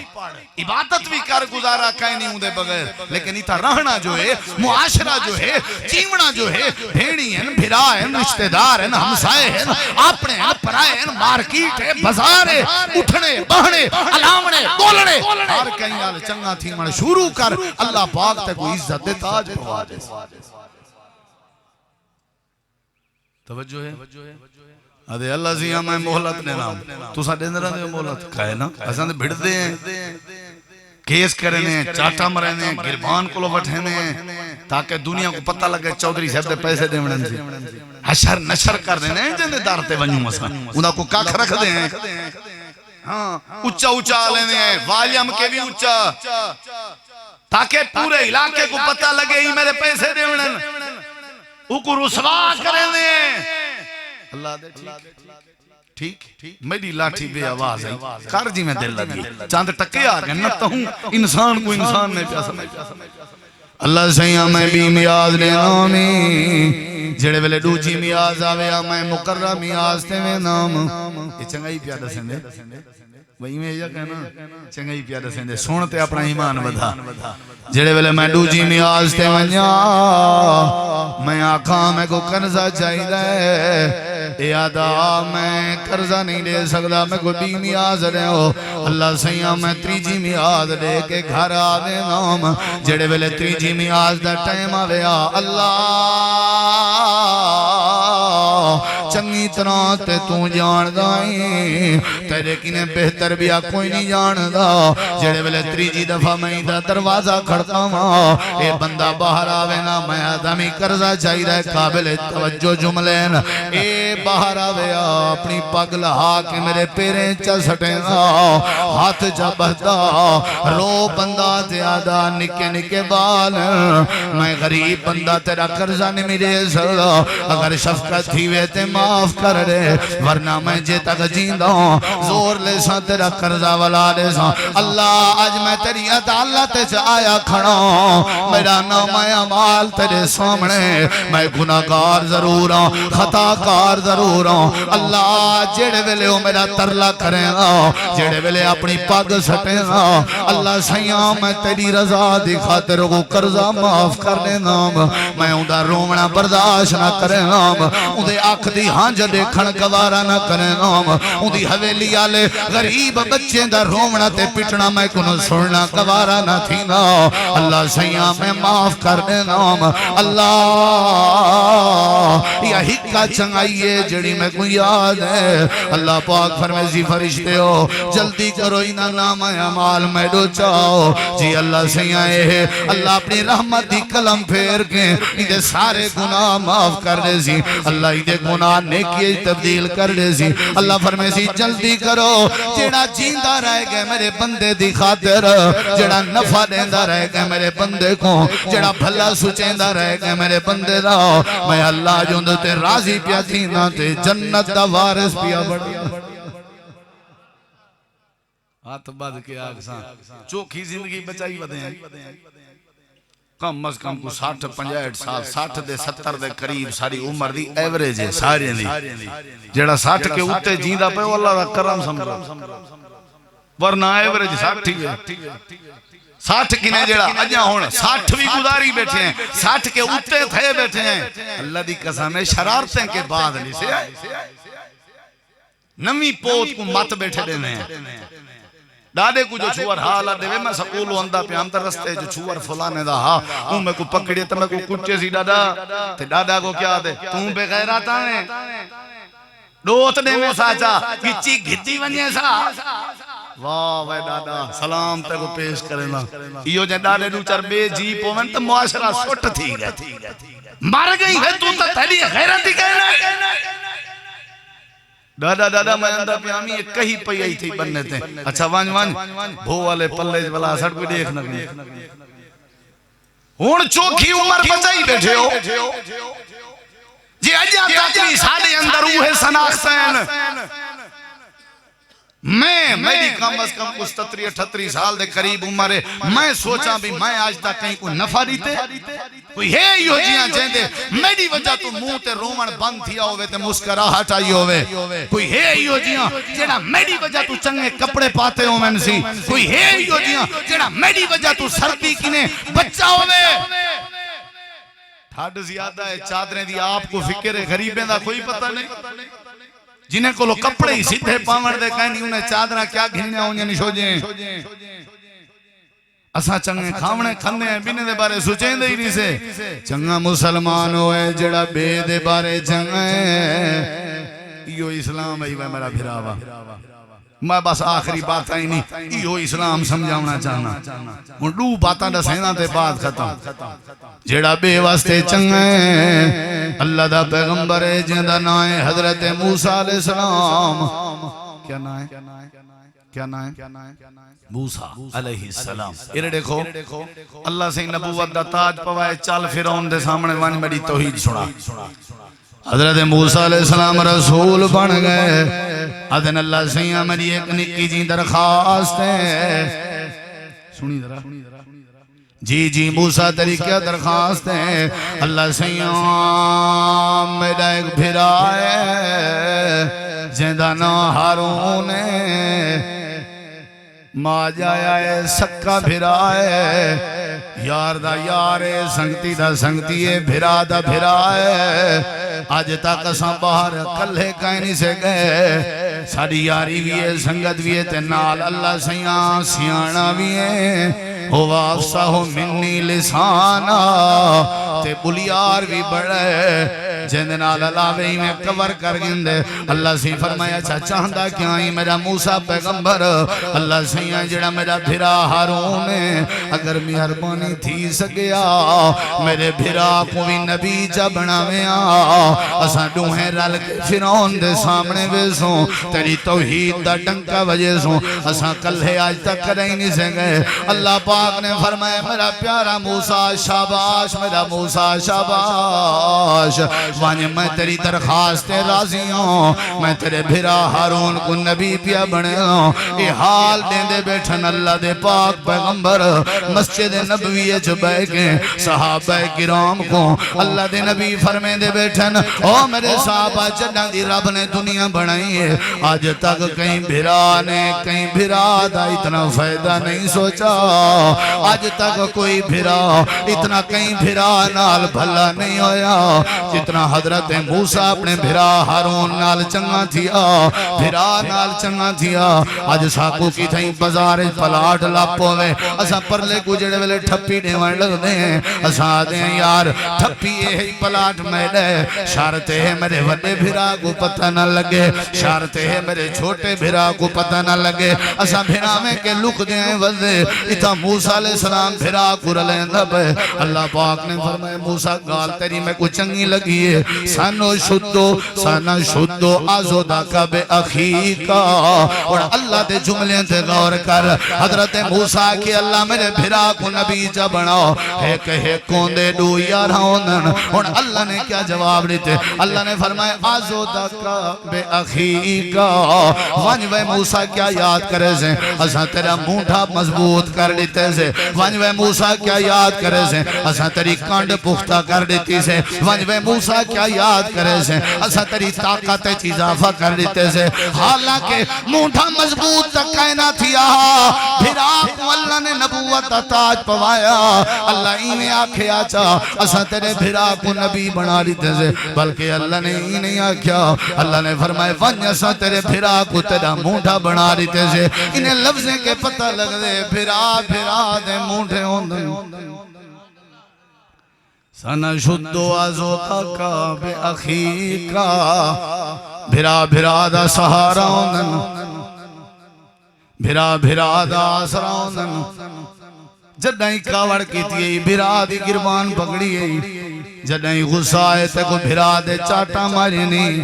S2: عبادت بھی کر گزارا کہیں نہیں ہوں دے بغیر لیکن اتھا رہنا جو ہے معاشرہ جو ہے چیمنا جو ہے بھیڑی ہیں بھرا ہیں رشتہ دار ہیں ہمسائے ہیں اپنے ہیں پرائے ہیں مارکیٹ ہے بازار ہے اٹھنے بہنے علامنے بولنے ہر کہیں آل چنگا تھی من شروع کر اللہ پاک تے کوئی عزت تاج پوا دے توجہ ہے ادھے اللہ زیاں میں محلت نے نام تو سا دین رہا دے محلت کہے نا ایسا دے بھڑ دے ہیں کیس کرنے چاٹا مرنے گربان کو لو بٹھنے تاکہ دنیا کو پتہ لگے چودری صاحب دے پیسے دے منن سے حشر نشر کر دینے جنے دارتے ونیوں مسا انہا کو کاکھ رکھ دے ہیں ہاں اچھا اچھا لینے ہیں والیم کے بھی اچھا تاکہ پورے علاقے کو پتہ لگے ہی میرے پیسے دے منن او کو رسوا کریں دے اللہ دے ٹھیک میری لاٹھی بے آواز ہے کارجی میں دل لگی چاند ٹکے آگئے نہ ہوں انسان کو انسان نے پیاسا اللہ سیاں میں بھی میاز لے نامی جڑے ویلے ڈوچی میاز آوے میں مقرر میاز تے میں نام یہ چنگائی پیادہ سندے وہی میں یہ کہنا چنگائی پیادہ سندے سونتے اپنا ایمان بدھا جڑے ویلے میں ڈوچی میاز تے ونیا میں آکھاں میں کو قرضہ چاہی دے یادا میں قرضہ نہیں دے سکتا میں کو بھی میاز دے ہو اللہ سیاں میں تریجی میاز دے کے گھر آوے نام جڑے ویلے تریجی میاز دا ٹائم آوے اللہ چنگی طرح تے تو جان دائیں تیرے کینے بہتر بھی کوئی نہیں جان دا جڑے ویلے تریجی دفعہ میں دا دروازہ کھڑتا ہوں اے بندہ باہر آوے نا میں آدمی قرضہ چاہی رہے قابل توجہ جملین اے باہر آوے اپنی پگ لہا کے میرے پیریں چا سٹیں گا ہاتھ جا بہتا رو بندہ زیادہ نکے نکے بال میں غریب بندہ تیرا قرضہ نہیں میرے سکتا اگر شفقت تھی وے تے معاف کر دے ورنہ میں جے تک جیندہ ہوں زور لے سا تیرا قرضہ والا لے سا اللہ آج میں تیری عدالت سے آیا کھڑا ہوں میرا نام اعمال تیرے سامنے میں گناہگار ضرور ہوں خطاکار ضرور ہوں اللہ جڑے ویلے ہو میرا ترلا کریں گا جڑے ویلے اپنی پاگ سٹیں گا اللہ سیاں میں تیری رضا دی خاطر کو قرضہ معاف کرنے نام میں اندھا رومنا برداشت نہ کریں نام اندھے آنکھ دی ہانج دیکھن گوارا نہ کریں نام اندھی حویلی آلے غریب بچے دا رومنا تے پٹنا میں کنو سڑنا گوارا نہ تھی نا اللہ سیاں میں معاف کرنے نام اللہ یا ہکا چنگائیے جڑی میں کو یاد ہے اللہ پاک فرمیزی فرشتے ہو جلدی کرو انہا نام اعمال میں ڈو چاہو جی اللہ سیاں ہے اللہ اپنی رحمت دی کلم پھیر کے انہیں سارے گناہ معاف کر دے سی اللہ انہیں گناہ نیکی تبدیل کر دے سی اللہ فرمیزی جلدی کرو جڑا جیندہ رہے گے میرے بندے دی خاطر جڑا نفع دیندہ رہے گے میرے بندے کو جڑا بھلا سچیندہ رہے گے میرے بندے دا میں اللہ جو تے راضی پیا تھی نا تے جنت دا وارث پیا بڑھیا ہاتھ بد کے آگ ساں چوکھی زندگی بچائی ودے ہیں کم از کم کو 60-65 سال 60 دے 70 دے قریب ساری عمر دی ایوریج ہے سارے دی جڑا 60 کے اوتے جیندہ پہ وہ اللہ دا کرم سمجھو ورنہ ایوریج 60 ہے 60 کی نے جڑا اجا ہونا 60 بھی گزاری بیٹھے ہیں 60 کے اوتے تھے بیٹھے ہیں اللہ دی قسم ہے شرارتیں کے بعد نہیں سے آئے نمی پوت کو مت بیٹھے دینے ہیں ڈاڈے کو جو چھوار حالا دے میں سکولو اندہ پہ ہم تر رستے جو چھوار فلانے دا ہاں ہوں میں کو پکڑیے تو میں کو کچھے سی ڈاڈا تے ڈاڈا کو کیا دے تم بے غیرات آنے دوت نے میں ساچا کچی گھتی ونجے سا واہ وے ڈاڈا سلام تے کو پیش کرنا یہ جو ڈاڈے دو چر بے جی پومن تو معاشرہ سوٹ تھی گئے مار گئی ہے تو تیری غیرت ہی کہنا ڈاڈا ڈاڈا میں اندہ پیامی ایک کہی پئی آئی تھی بننے تھے اچھا وانج بھو والے پلے والا سڑ کوئی دیکھنا ہون چوکھی عمر بچائی بیٹھے ہو جی اجا تاکری ساڑے اندر اوہ سناختین میری کم از کم کچھ 38 سال دے قریب عمر ہے. میں سوچا بھی میں آج تک کہیں کوئی نفع دیتے کوئی ہے یو جیاں جیندے میری وجہ تو منہ تے رومن بند تھیا ہوئے تے مسکراہٹ آئی ہوئے. کوئی ہے یو جیاں جیڑا میری وجہ تو چنگے کپڑے پاتے ہو میں سی. کوئی ہے یو جیاں جیڑا میری وجہ تو سردی کنے بچہ ہوئے. ٹھاڈ زیادہ ہے چادریں دی آپ کو فکر ہے غریبیں دا کوئی پتہ نہیں. جنہیں کو لو کپڑے ہی سیدھے پاون دے کہیں نہیں انہیں چادرہ کیا گھنیاں ہونیاں نہیں شوجیں. اساں چنگے کھاونے کھندے ہیں بینے دے بارے سوچیں دے ہی نہیں سے. چنگا مسلمان ہوئے جڑا بے دے بارے چنگے یہ اسلام ہے میرا بھراوا. میں بس آخری بات آئی نہیں یہ اسلام سمجھاونا چاہنا ان دو باتاں دا سینہ تے بعد ختم. جیڑا بے واسطے چنگے اللہ دا پیغمبر ہے جندہ نائے حضرت موسیٰ علیہ السلام. کیا نائے کیا نائے موسیٰ علیہ السلام. یہ دیکھو اللہ سے نبوت دا تاج پوائے چال فرعون دے سامنے وانی بڑی توحید سنا. حضرت موسیٰ علیہ السلام رسول بن گئے. اذن اللہ سیاں میری ایک نکی جی درخواست ہے سنی ذرا. جی موسیٰ تیری کیا درخواست ہے. اللہ سیاں میرا ایک بھرا ہے جیندہ نا ہارون ہے ماں جایا ہے سکا بھرا ہے یار دا یار ہے سنگتی دا سنگتی ہے بھرا دا بھرا ہے. آج تک اساں باہر کلے کہیں نہیں سے گئے. ساری یاری بھی ہے سنگت بھی ہے تے نال اللہ سیاں سیانا بھی ہے. ہوا افساہو منی لسانا تے بلیار بھی بڑھے جیندے نال علاوہی میں کور کر گندے. اللہ سی فرمایا چاہندہ کیا ہی میرا موسیٰ پیغمبر. اللہ سیاں جڑا میرا بھرا ہارون ہے اگر مہربانی تھی سکیا میرے بھرا کو بھی نبی جا بناویا. اساں ڈوہیں رل کے فرعون دے سامنے بیسوں تیری توحید دا ڈنکا وجہ سوں اساں کلے آج تک کریں نہیں سے گئے. اللہ پاک نے فرمایا میرا پیارا موسیٰ شاباش میرا موسیٰ شاباش. وانی میں تیری درخواست راضی ہوں میں تیرے بھرا ہارون کو نبی پیا بنے ہوں. یہ حال دیندے بیٹھن اللہ دے پاک پیغمبر مسجد نبوی جبے کے صحابہ کرام کو اللہ دے نبی فرمے دے بیٹھن او میرے صحابہ جنہ دی رب نے دنیا بنائی ہے آج تک کہیں بھرا نے کہیں بھرا دا اتنا فائدہ نہیں سوچا. آج تک کوئی بھرا اتنا کہیں بھرا نال بھلا نہیں ہویا جتنا حضرت موسیٰ اپنے بھرا ہارون نال چنگا تھیا بھرا نال چنگا تھیا. آج ساکو کی تھیں بزار پلاٹ لاپو میں اسا پرلے کو جڑے ویلے ٹھپی ڈیوان لگ دیں ہیں اسا آدھے ہیں یار ٹھپی یہ ہی پلاٹ میں لے شارتے ہیں میرے وڈے بھرا کو پتہ نہ لگے شارتے ہیں میرے چھوٹے بھرا کو پتہ نہ لگے. اسا بھرا میں کے لک دیں ہیں وزے اتھا موسیٰ علیہ السلام بھرا کو رلیں دب ہے. اللہ پاک نے فرمائے موسیٰ گال تیری میں کو چنگی لگی ہے سانو شدو آزودا کا بے اخی کا. اور اللہ دے جملے تے غور کر حضرت موسیٰ کی اللہ میرے بھرا کو نبی جا بناؤ ہے کہے کوندے ڈو یار ہونن. اور اللہ نے کیا جواب دیتے اللہ نے فرمائے آزودا کا بے اخی کا. وانوے موسیٰ کیا یاد کرے سے اساں تیرا مونڈھا مضبوط کر دیتے سے. وانوے موسیٰ کیا یاد کرے سے اساں تیری کانڈ پختہ کر دیتی سے. وانوے موسیٰ کیا یاد کرے سے اساں تیری طاقت اضافہ کر دیتے سے. حالانکہ مونڈھا مضبوط تک کہنا تھیا بھرا کو اللہ نے نبوت تاج پوایا. اللہ انہیں آنکھیں آچا اساں تیرے بھرا کو نبی بنا دیتے سے بلکہ اللہ نے انہیں آنکھیا اللہ نے فرمائے ون اساں تیرے بھرا کو تیرا مونڈھا بنا دیتے سے. انہیں لفظیں کے پتہ لگ دے بھرا دے مونڈھے ہوندے سنا شدو آزوتا کا بے اخی کا. بھرا دا سہارا ہوندن بھرا دا آسرا ہوندن. جدائیں کاوڑ کی تھی بھرا دی گربان پکڑی ہے جدائیں غصہ ہے تے کو بھرا دے چاٹا ماری نہیں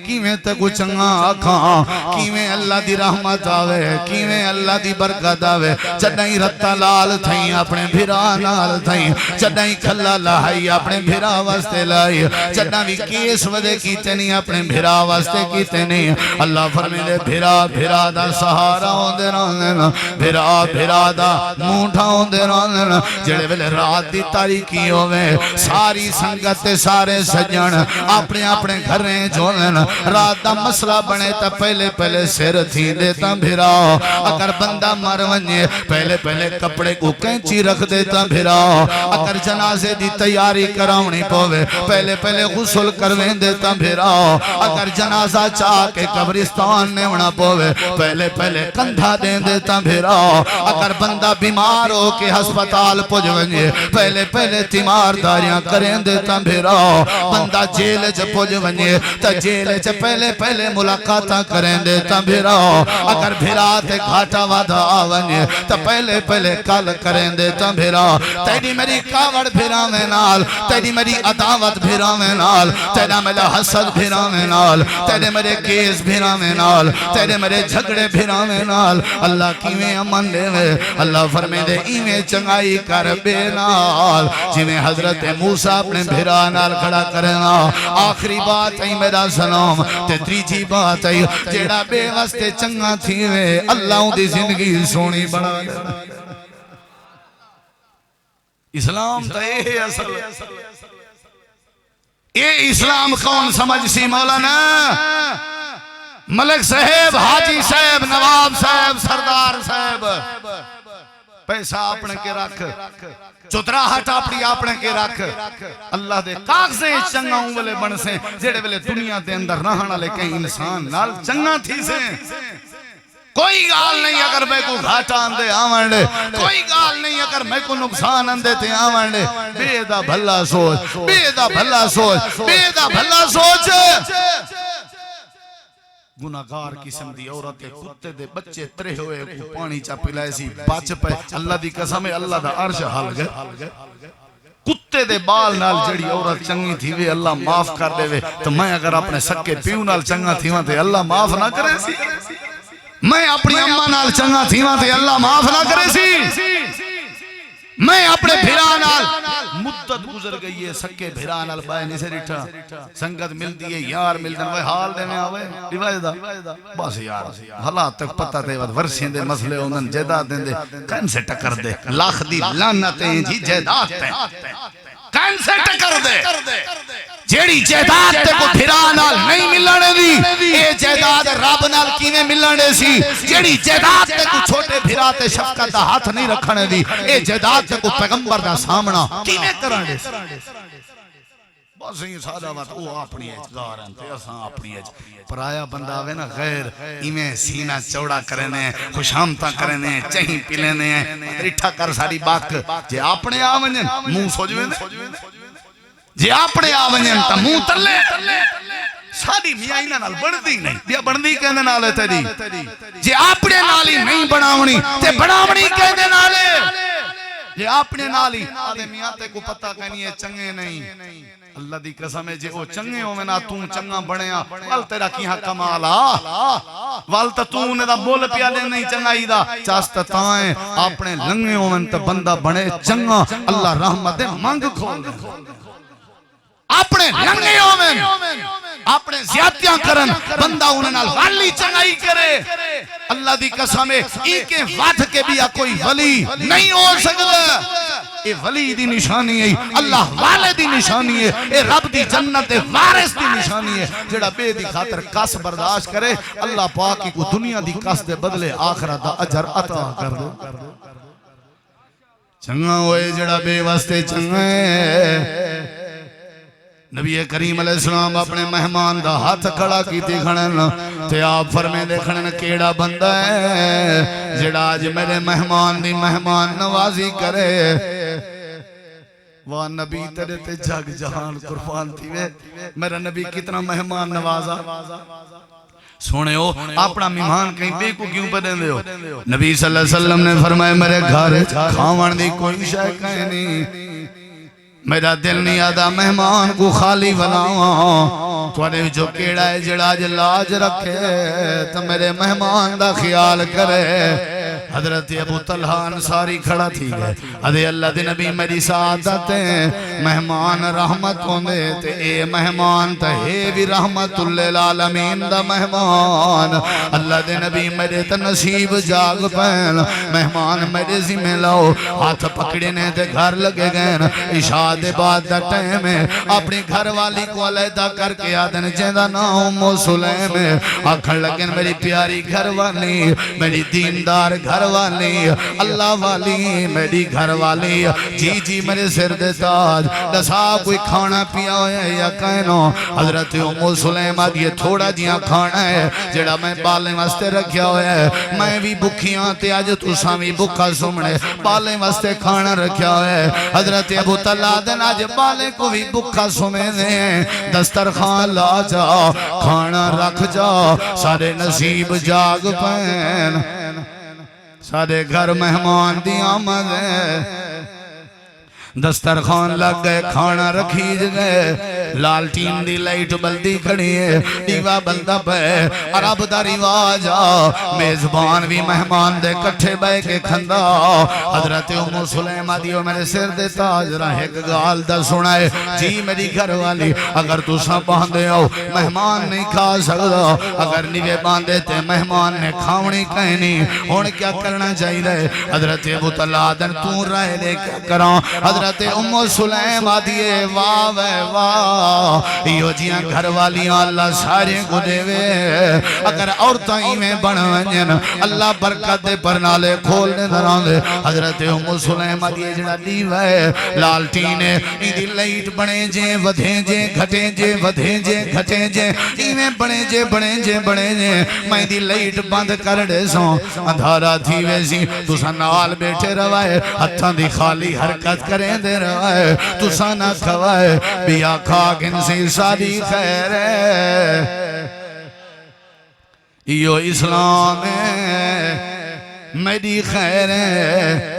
S2: کیویں تے کو چنگا آکھاں کیویں اللہ دی رحمت آوے کیویں اللہ دی برکت آوے جدائیں رتا لال تھائیں اپنے بھرا نال تھائیں جدائیں کھلا لائی اپنے بھرا واسطے لائی جدائیں کیس ودے کیتے نہیں اپنے بھرا واسطے کیتے نہیں اللہ فرمے دے بھرا دا سہارا ہوندے رہنے بھرا دا مونٹھا ہوندے رہنے جڑے ویلے رات دی تاریکی ہوئے ساری سنگت سارے سجن اپنے اپنے گھریں جولن رات دا مسئلہ بنے تا پہلے سر تھی دیتا بھرا اگر بندہ مر ونجے پہلے کپڑے کو کینچی رکھ دیتا بھرا اگر جنازے دی تیاری کراؤنی پوے پہلے غسل کرویں دیتا بھرا اگر جنازہ چاہ کے قبرستان میں ہونا پوے پہلے کندھا دیں دیتا بھرا اگر بندہ بیمار ہو کے ہسپتال پوج ونجے پہلے تیمارداریاں کریں دیتا بھرا بندہ جیل جب پوج ونجے تا جیل جب پہلے ملاقاتاں کریں دیتا بھرا اگر بھرا تے گھاٹا وعدہ آونجے تا پہلے کال کریں دیتا بھرا تیری میری کاوڑ بھرا میں نال تیری میری عداوت بھرا میں نال تیرا میرا حسد بھرا میں نال تیرے میرے کیس بھرا میں نال تیرے میرے جھگڑے بھرا میں نال اللہ کیویں امن دے میں اللہ فرمے دے ایویں چنگائی کر بے نال جویں حضرت موسیٰ اپنے بھرا نال کھڑا کرنا آخری بات ہے میرا سلام تے تریجی بات ہے جیڑا بے واسطے چنگا تھی وے اللہ دی زندگی سونی بنا دے اسلام تا اے اصل اے اسلام کون سمجھ سی مولانا ملک صاحب حاجی صاحب نواب صاحب سردار صاحب پیسہ اپنے کے رکھ چتراہٹ اپنی اپنے کے رکھ اللہ دے کاغذیں چنگا ہوں والے بن سے جیڑے والے دنیا دے اندر رہنا لے کہیں انسان نال چنگا تھی سے کوئی گال نہیں اگر میں کو گھاٹا اندے آوانڈے کوئی گال نہیں اگر میں کو نقصان اندے تے آوانڈے بے دا بھلا سوچ بے دا بھلا سوچ بے دا بھلا سوچ گناہگار قسم دی عورت کتے دے بچے ترے ہوئے کو پانی چا پلائے سی بچ پہ اللہ دی قسم اللہ دا عرش حال گئے کتے دے بال نال جڑی عورت چنگی تھی وے اللہ معاف کر دے وے تو میں اگر اپنے سکے پیو نال چنگا تھی وہاں تے اللہ معاف نہ کرے سی میں اپنی اممہ نال چنگا تھی وہاں تے اللہ معاف نہ کرے سی میں اپنے بھرانال مدت گزر گئی ہے سکے بھرانال بائے نہیں سے ریٹھا سنگت مل دیئے یار مل دن وہ حال دے میں آوے ریواج دا بس یار حالات تک پتہ دے ورسین دے مسئلے انہوں جیدات دیں دے کن سے ٹکر دے لاکھ دی لانتیں جی جیدات تے کن سے ٹکر دے جیڑی جیدات تے کو بھرانال نہیں ملنے دی اے جیدات رب نال کیویں ملنے سی جیڑی جیدات تے کو چھوٹے بھرات شفقت دا ہاتھ نہیں رکھنے دی اے جیدات تے کو پیغمبر دا سامنا کیویں کرنے بس یہ سادہ بات وہ اپنی اجگار ہیں تے اساں اپنی اج پرایا بندہ آوے نا غیر ایویں سینہ چوڑا کرنے خوشامتا کرنے چہیں پلینے رٹھا کر ساری بات جے اپنے آونجن منہ سوجوے جے اپنے آونجن تا منہ تلے ساری میائنہ نال بڑھدی نہیں بیا بڑھدی کہنے نالے تیری جے اپنے نالی نہیں بڑھاونی تے بڑھاونی کہنے نالے جے اپنے نالی آدھے میاں تے کو پتہ کہنی ہے چنگے نہیں اللہ دی قسم ہے جے وہ چنگے ہو میں نا توں چنگا بڑھیا وال تیرا کیہاں کمالا وال تا توں نے دا بول پیا دے نہیں چنگائی دا چاست تائیں اپنے لنگے ہو میں تا بندہ بڑھے چنگا اللہ رحمت منگ کھول اپنے لنگے ہو میں اپنے زیادتیاں کرن بندہ انہیں نال والی چنگائی کرے اللہ دی قسم ہے ایک وعد کے بھی کوئی ولی نہیں ہو سکتا اے ولی دی نشانی ہے اللہ والے دی نشانی ہے اے رب دی جنت وارث دی نشانی ہے جڑا بے دی خاطر کس برداشت کرے اللہ پاک کو دنیا دی کس دے بدلے آخرت دا اجر عطا کر دے چنگا ہوئے جڑا بے واسطے چنگا ہے نبی کریم علیہ السلام اپنے مہمان دا ہاتھ کھڑا کی تھی کھڑن تے آپ فرمے دے کھڑن کیڑا بندہ ہے جڑا آج میرے مہمان دی مہمان نوازی کرے وہ نبی تیرے تے جگ جہان قربان تھی وے میرا نبی کتنا مہمان نوازا سونے ہو اپنا مہمان کہیں بے کو کیوں پہ دیں دے ہو نبی صلی اللہ علیہ وسلم نے فرمایا میرے گھر کھاون دی کوئی شے کہیں نہیں میرا دل نہیں آدھا مہمان کو خالی بناؤں توانے جو کیڑا ہے جڑا لاج رکھے تو میرے مہمان دا خیال کرے حضرت ابو طلحہ انصاری کھڑا تھی گئے ادھے اللہ دے نبی میری سعادت مہمان رحمت ہوندے تے اے مہمان تے ہے بھی رحمت للعالمین دا مہمان اللہ دے نبی میرے تے نصیب جاگ پین مہمان میرے ذمہ لاؤ ہاتھ پکڑنے تے گھر لگے گئے عشاء دے بعد دا ٹائم ہے اپنی گھر والی کو علیحدہ کر کے آدن جیدہ نام سلیم آکھن لگن میری پیاری گھر والی میری دیندار گھر والی اللہ والی میری گھر والی جی جی میرے سر دے تاج دسا کوئی کھانا پیا ہوئے یا کہنو حضرت سلیم یہ تھوڑا جیاں کھانا ہے جڑا میں بالیں واسطے رکھیا ہوئے میں بھی بکھیاں تے آج تو سامی بکھا سمنے بالیں واسطے کھانا رکھیا ہوئے حضرت ابو طلحہ دن آج بالیں کو بھی بکھا سمنے دسترخوان لا جا کھانا رکھ جا سارے نصیب جاگ پین سارے گھر مہمان دی آمد ہے دسترخوان لگ گئے کھانا رکھیج گئے لالٹین دی لائٹ بلدی کھڑی ہے دیوہ بلدہ پہ عرب دا رواج میزبان بھی مہمان دے کٹھے بے کے کھندا حضرت سلیمہ دیو میرے سر دے تاج رہے ایک گال دا سنائے جی میری گھر والی اگر تو سا باندے ہو مہمان نہیں کھا سکتا اگر نیوے باندے تے مہمان نے کھاونی کہنی ہون کیا کرنا چاہی رہے حضرت ابو طلحہ دن تو رہے لے کیا کران حضرت سلیم دیئے واہ واہ یہ جیاں گھر والیاں اللہ سارے کو دے وے اگر عورتیں میں بنویں اللہ برکت دے پرنالے کھولنے دران دے حضرت سلیم دیئے جڑا دیوے لالٹینے ایدی لائٹ بنے جے ودھیں جے گھٹیں جے ودھیں جے گھٹیں جے ایویں بنے جے میں دی لائٹ بند کر دے سوں اندھارا تھی ویسی تو سنال بیٹھے روائے ہتھاں دی خالی حرکت کریں دے روائے تو سانا کھوائے بیا کھاک انسی ساری خیر ہے یہ اسلام ہے میری خیر ہے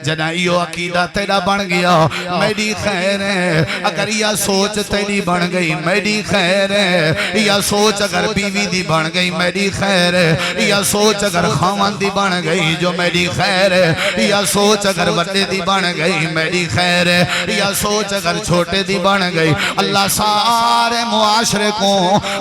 S2: جنا یہ عقیدہ تیرا بن گیا میری خیر ہے اگر یہ سوچ تیری بن گئی میری خیر ہے یہ سوچ اگر بیوی دی بن گئی میری خیر ہے یہ سوچ اگر خامن دی بن گئی جو میری خیر ہے یہ سوچ اگر بڑے دی بن گئی میری خیر ہے یہ سوچ اگر چھوٹے دی بن گئی اللہ سارے معاشرے کو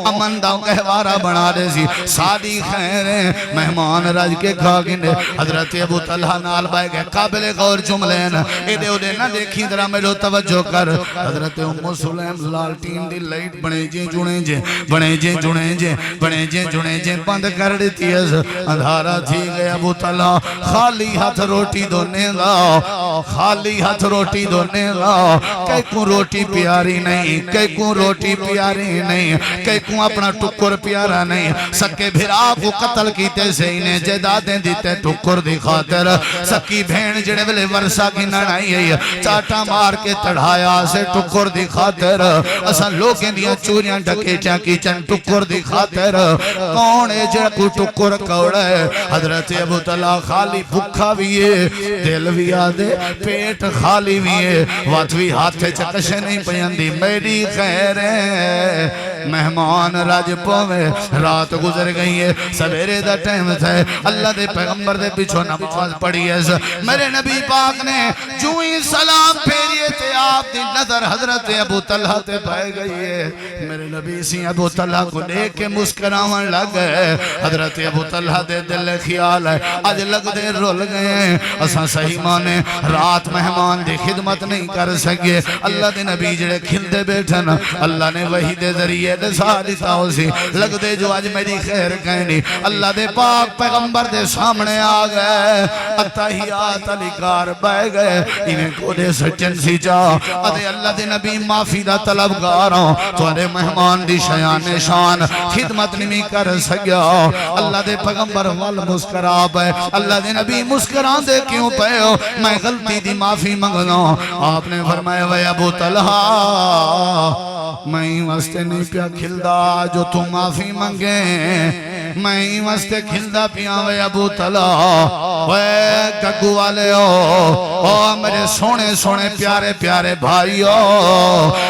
S2: امن دا کہوارہ بنا دے سی ساری خیر ہے مہمان راج کے کھا گنے حضرت ابو طلحہ نال بائے گئے قابل غور جملین ایدے اودے نہ دیکھی درہ میرے توجہ کر حضرت سلیم لالٹین دی لائٹ بنے جے جنے جے بنے جے جنے جے بنے جے جنے جے بند کر دیتی ہے اندھارا تھی گئے ابو طلحہ خالی ہاتھ روٹی دونے لا خالی ہاتھ روٹی دونے لا کئی کو روٹی پیاری نہیں کئی کو روٹی پیاری نہیں کئی کو اپنا ٹکر پیارا نہیں سکے بھرا کو قتل کیتے سے انہیں جیدادیں دیتے ٹکر دی خاطر سکی بھین جڑے ویلے ورسا کی نڑائی ہے چاٹا مار کے تڑھایا سے ٹکر دی خاطر اسا لوگیں دیا چوریاں ڈکیٹیاں کی چن ٹکر دی خاطر کون ہے جڑا کو ٹکر کوڑا ہے حضرت ابو طلحہ خالی بھکھا بھی ہے دل بھی آدھے پیٹ خالی بھی ہے واتوی ہاتھے چکشے نہیں پیندی میری خیر ہے مہمان راج پوے رات گزر گئی ہے سویرے دا ٹائم تھا اللہ دے پیغمبر دے پیچھو نماز پڑھی ہے میرے نبی پاک نے جو ہی سلام پھیریے تھے آپ دی نظر حضرت ابو طلحہ تے پائے گئی ہے میرے نبی سی ابو طلحہ کو لے کے مسکراون لگ گئے حضرت ابو طلحہ دے دل خیال ہے آج لگ دے رول گئے اساں صحیح مانے رات مہمان دی خدمت نہیں کر سکے اللہ دے نبی جڑے کھل دے بیٹھن اللہ نے وہی دے ذریعے دے ساری تاؤسی لگ دے جو آج میری خیر کہنی اللہ دے پاک پیغمبر دے سامنے آ گئے اتحیات علی کار بائے گئے انہیں کو دے سچن سی جا ادھے اللہ دے نبی معافی دا طلبگاروں تو ادھے مہمان دی شیان شان خدمت نہیں کر سکیا اللہ دے پیغمبر وال مسکراب ہے اللہ دے نبی مسکران دے کیوں پہ ہو میں غلطی دی معافی منگنا آپ نے فرمایا وے ابو طلحہ میں واسطے نہیں پیا کھلدا جو تم معافی منگے میں واسطے کھلدا پیاں وے ابو طلحہ وے گگو والے او میرے سونے سونے پیارے پیارے بھائیو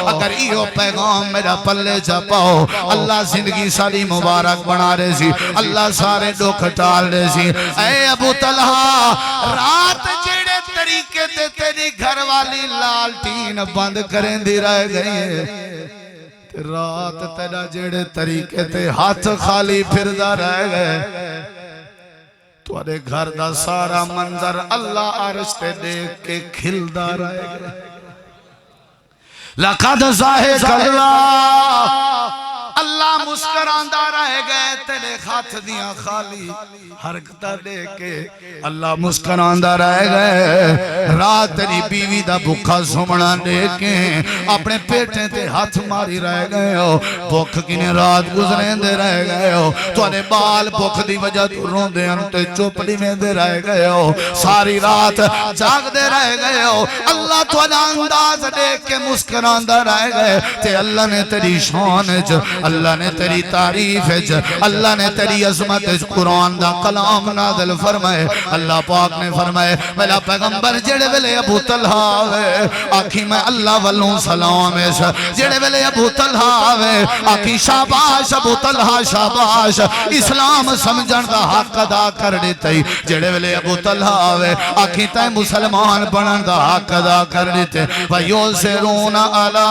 S2: اگر ایو پیغام میرا پلے چا پاؤ اللہ زندگی ساری مبارک بنا رہے سی اللہ سارے دکھ ٹال رہے سی اے ابو طلحہ رات جڑے طریقے تے تیری گھر والی لالٹین بند کریں دی رہ گئی رات تیرا جڑے طریقے تے ہاتھ خالی پھردہ رہ گئے تورے گھر دا سارا منظر اللہ عرش تے دیکھ کے کھلدا رہ گئے لقد ضاحک اللہ مسکراندہ رہ گئے تیرے ہاتھ دیاں خالی حرکتہ دے کے اللہ مسکراندہ رہ گئے رات تیری بیوی دا بکھا سمنا دے کے اپنے پیٹیں تے ہاتھ ماری رہ گئے ہو بکھ کنے رات گزریں دے رہ گئے ہو تو انے بال بکھ دی وجہ تو رون دے انتے چوپڑی میں دے رہ گئے ہو ساری رات جاگ دے رہ گئے ہو اللہ تو انداز دے کے مسکراندہ رہ گئے تے اللہ نے تیری شان اللہ نے تیری تعریف اللہ نے تیری عظمت قرآن دا کلام نازل فرمائے اللہ پاک نے فرمائے میرا پیغمبر جڑے ویلے ابو طلحہ آوے آکھی میں اللہ والوں سلام جڑے ویلے ابو طلحہ آوے آکھی شاباش ابو طلحہ شاباش اسلام سمجھن دا حق ادا کر دیتے جڑے ویلے ابو طلحہ آوے آکھی تے مسلمان بنن دا حق ادا کر دیتے وَيُوزِرُونَ عَلَىٰ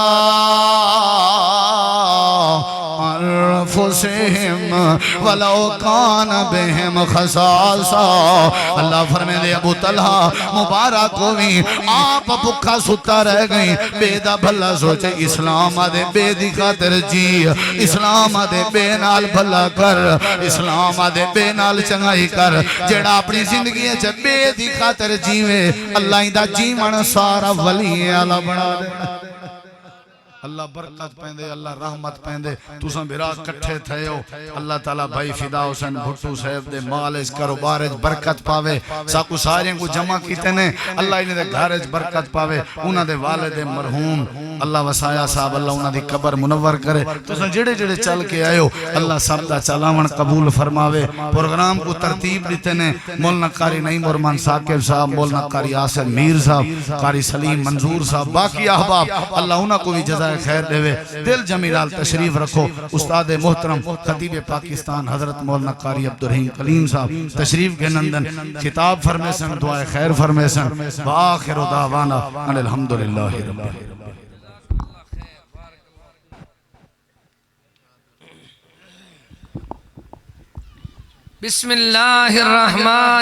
S2: انفسہم ولو کان بہم خصاصا اللہ فرمائے دے ابو طلحہ مبارک ہوئی آپ بکھا ستا رہ گئیں بے دا بھلا سوچے اسلام آدھے بے دی خاطر جی اسلام آدھے بے نال بھلا کر اسلام آدھے بے نال چنگائی کر جیڑا اپنی زندگی ہے بے دی خاطر جیوے اللہ دا جیون سارا ولی اللہ بنا دے اللہ برکت پہندے اللہ رحمت پہندے تُساں بھرا کٹھے تھے ہو اللہ تعالیٰ بھائی فدا حسین بھٹو صاحب دے مالج کاروبارج برکت پاوے ساکو سارے کو جمع کیتے نے اللہ انہیں دے گھارج برکت پاوے انہاں دے والد مرحوم اللہ وسایا صاحب اللہ انہاں دی قبر منور کرے تُساں جڑے جڑے چل کے آئے ہو اللہ سب دا چلاون قبول فرماوے پروگرام کو ترتیب دیتے نے مولانا قاری نعیم ارمان ثاقب صاحب مولانا قاری آصر میر صاحب قاری سلیم منظور صاحب باقی احباب اللہ انہاں کو بھی جزائے خیر دے دل جمیلال تشریف رکھو استاد محترم خطیب پاکستان حضرت مولانا قاری عبدالرحیم کلیم صاحب تشریف کے نندن خطاب فرمیسن دعائے خیر فرمیسن وآخر دعوانا ان الحمدللہ رب العالمین
S3: بسم اللہ الرحمن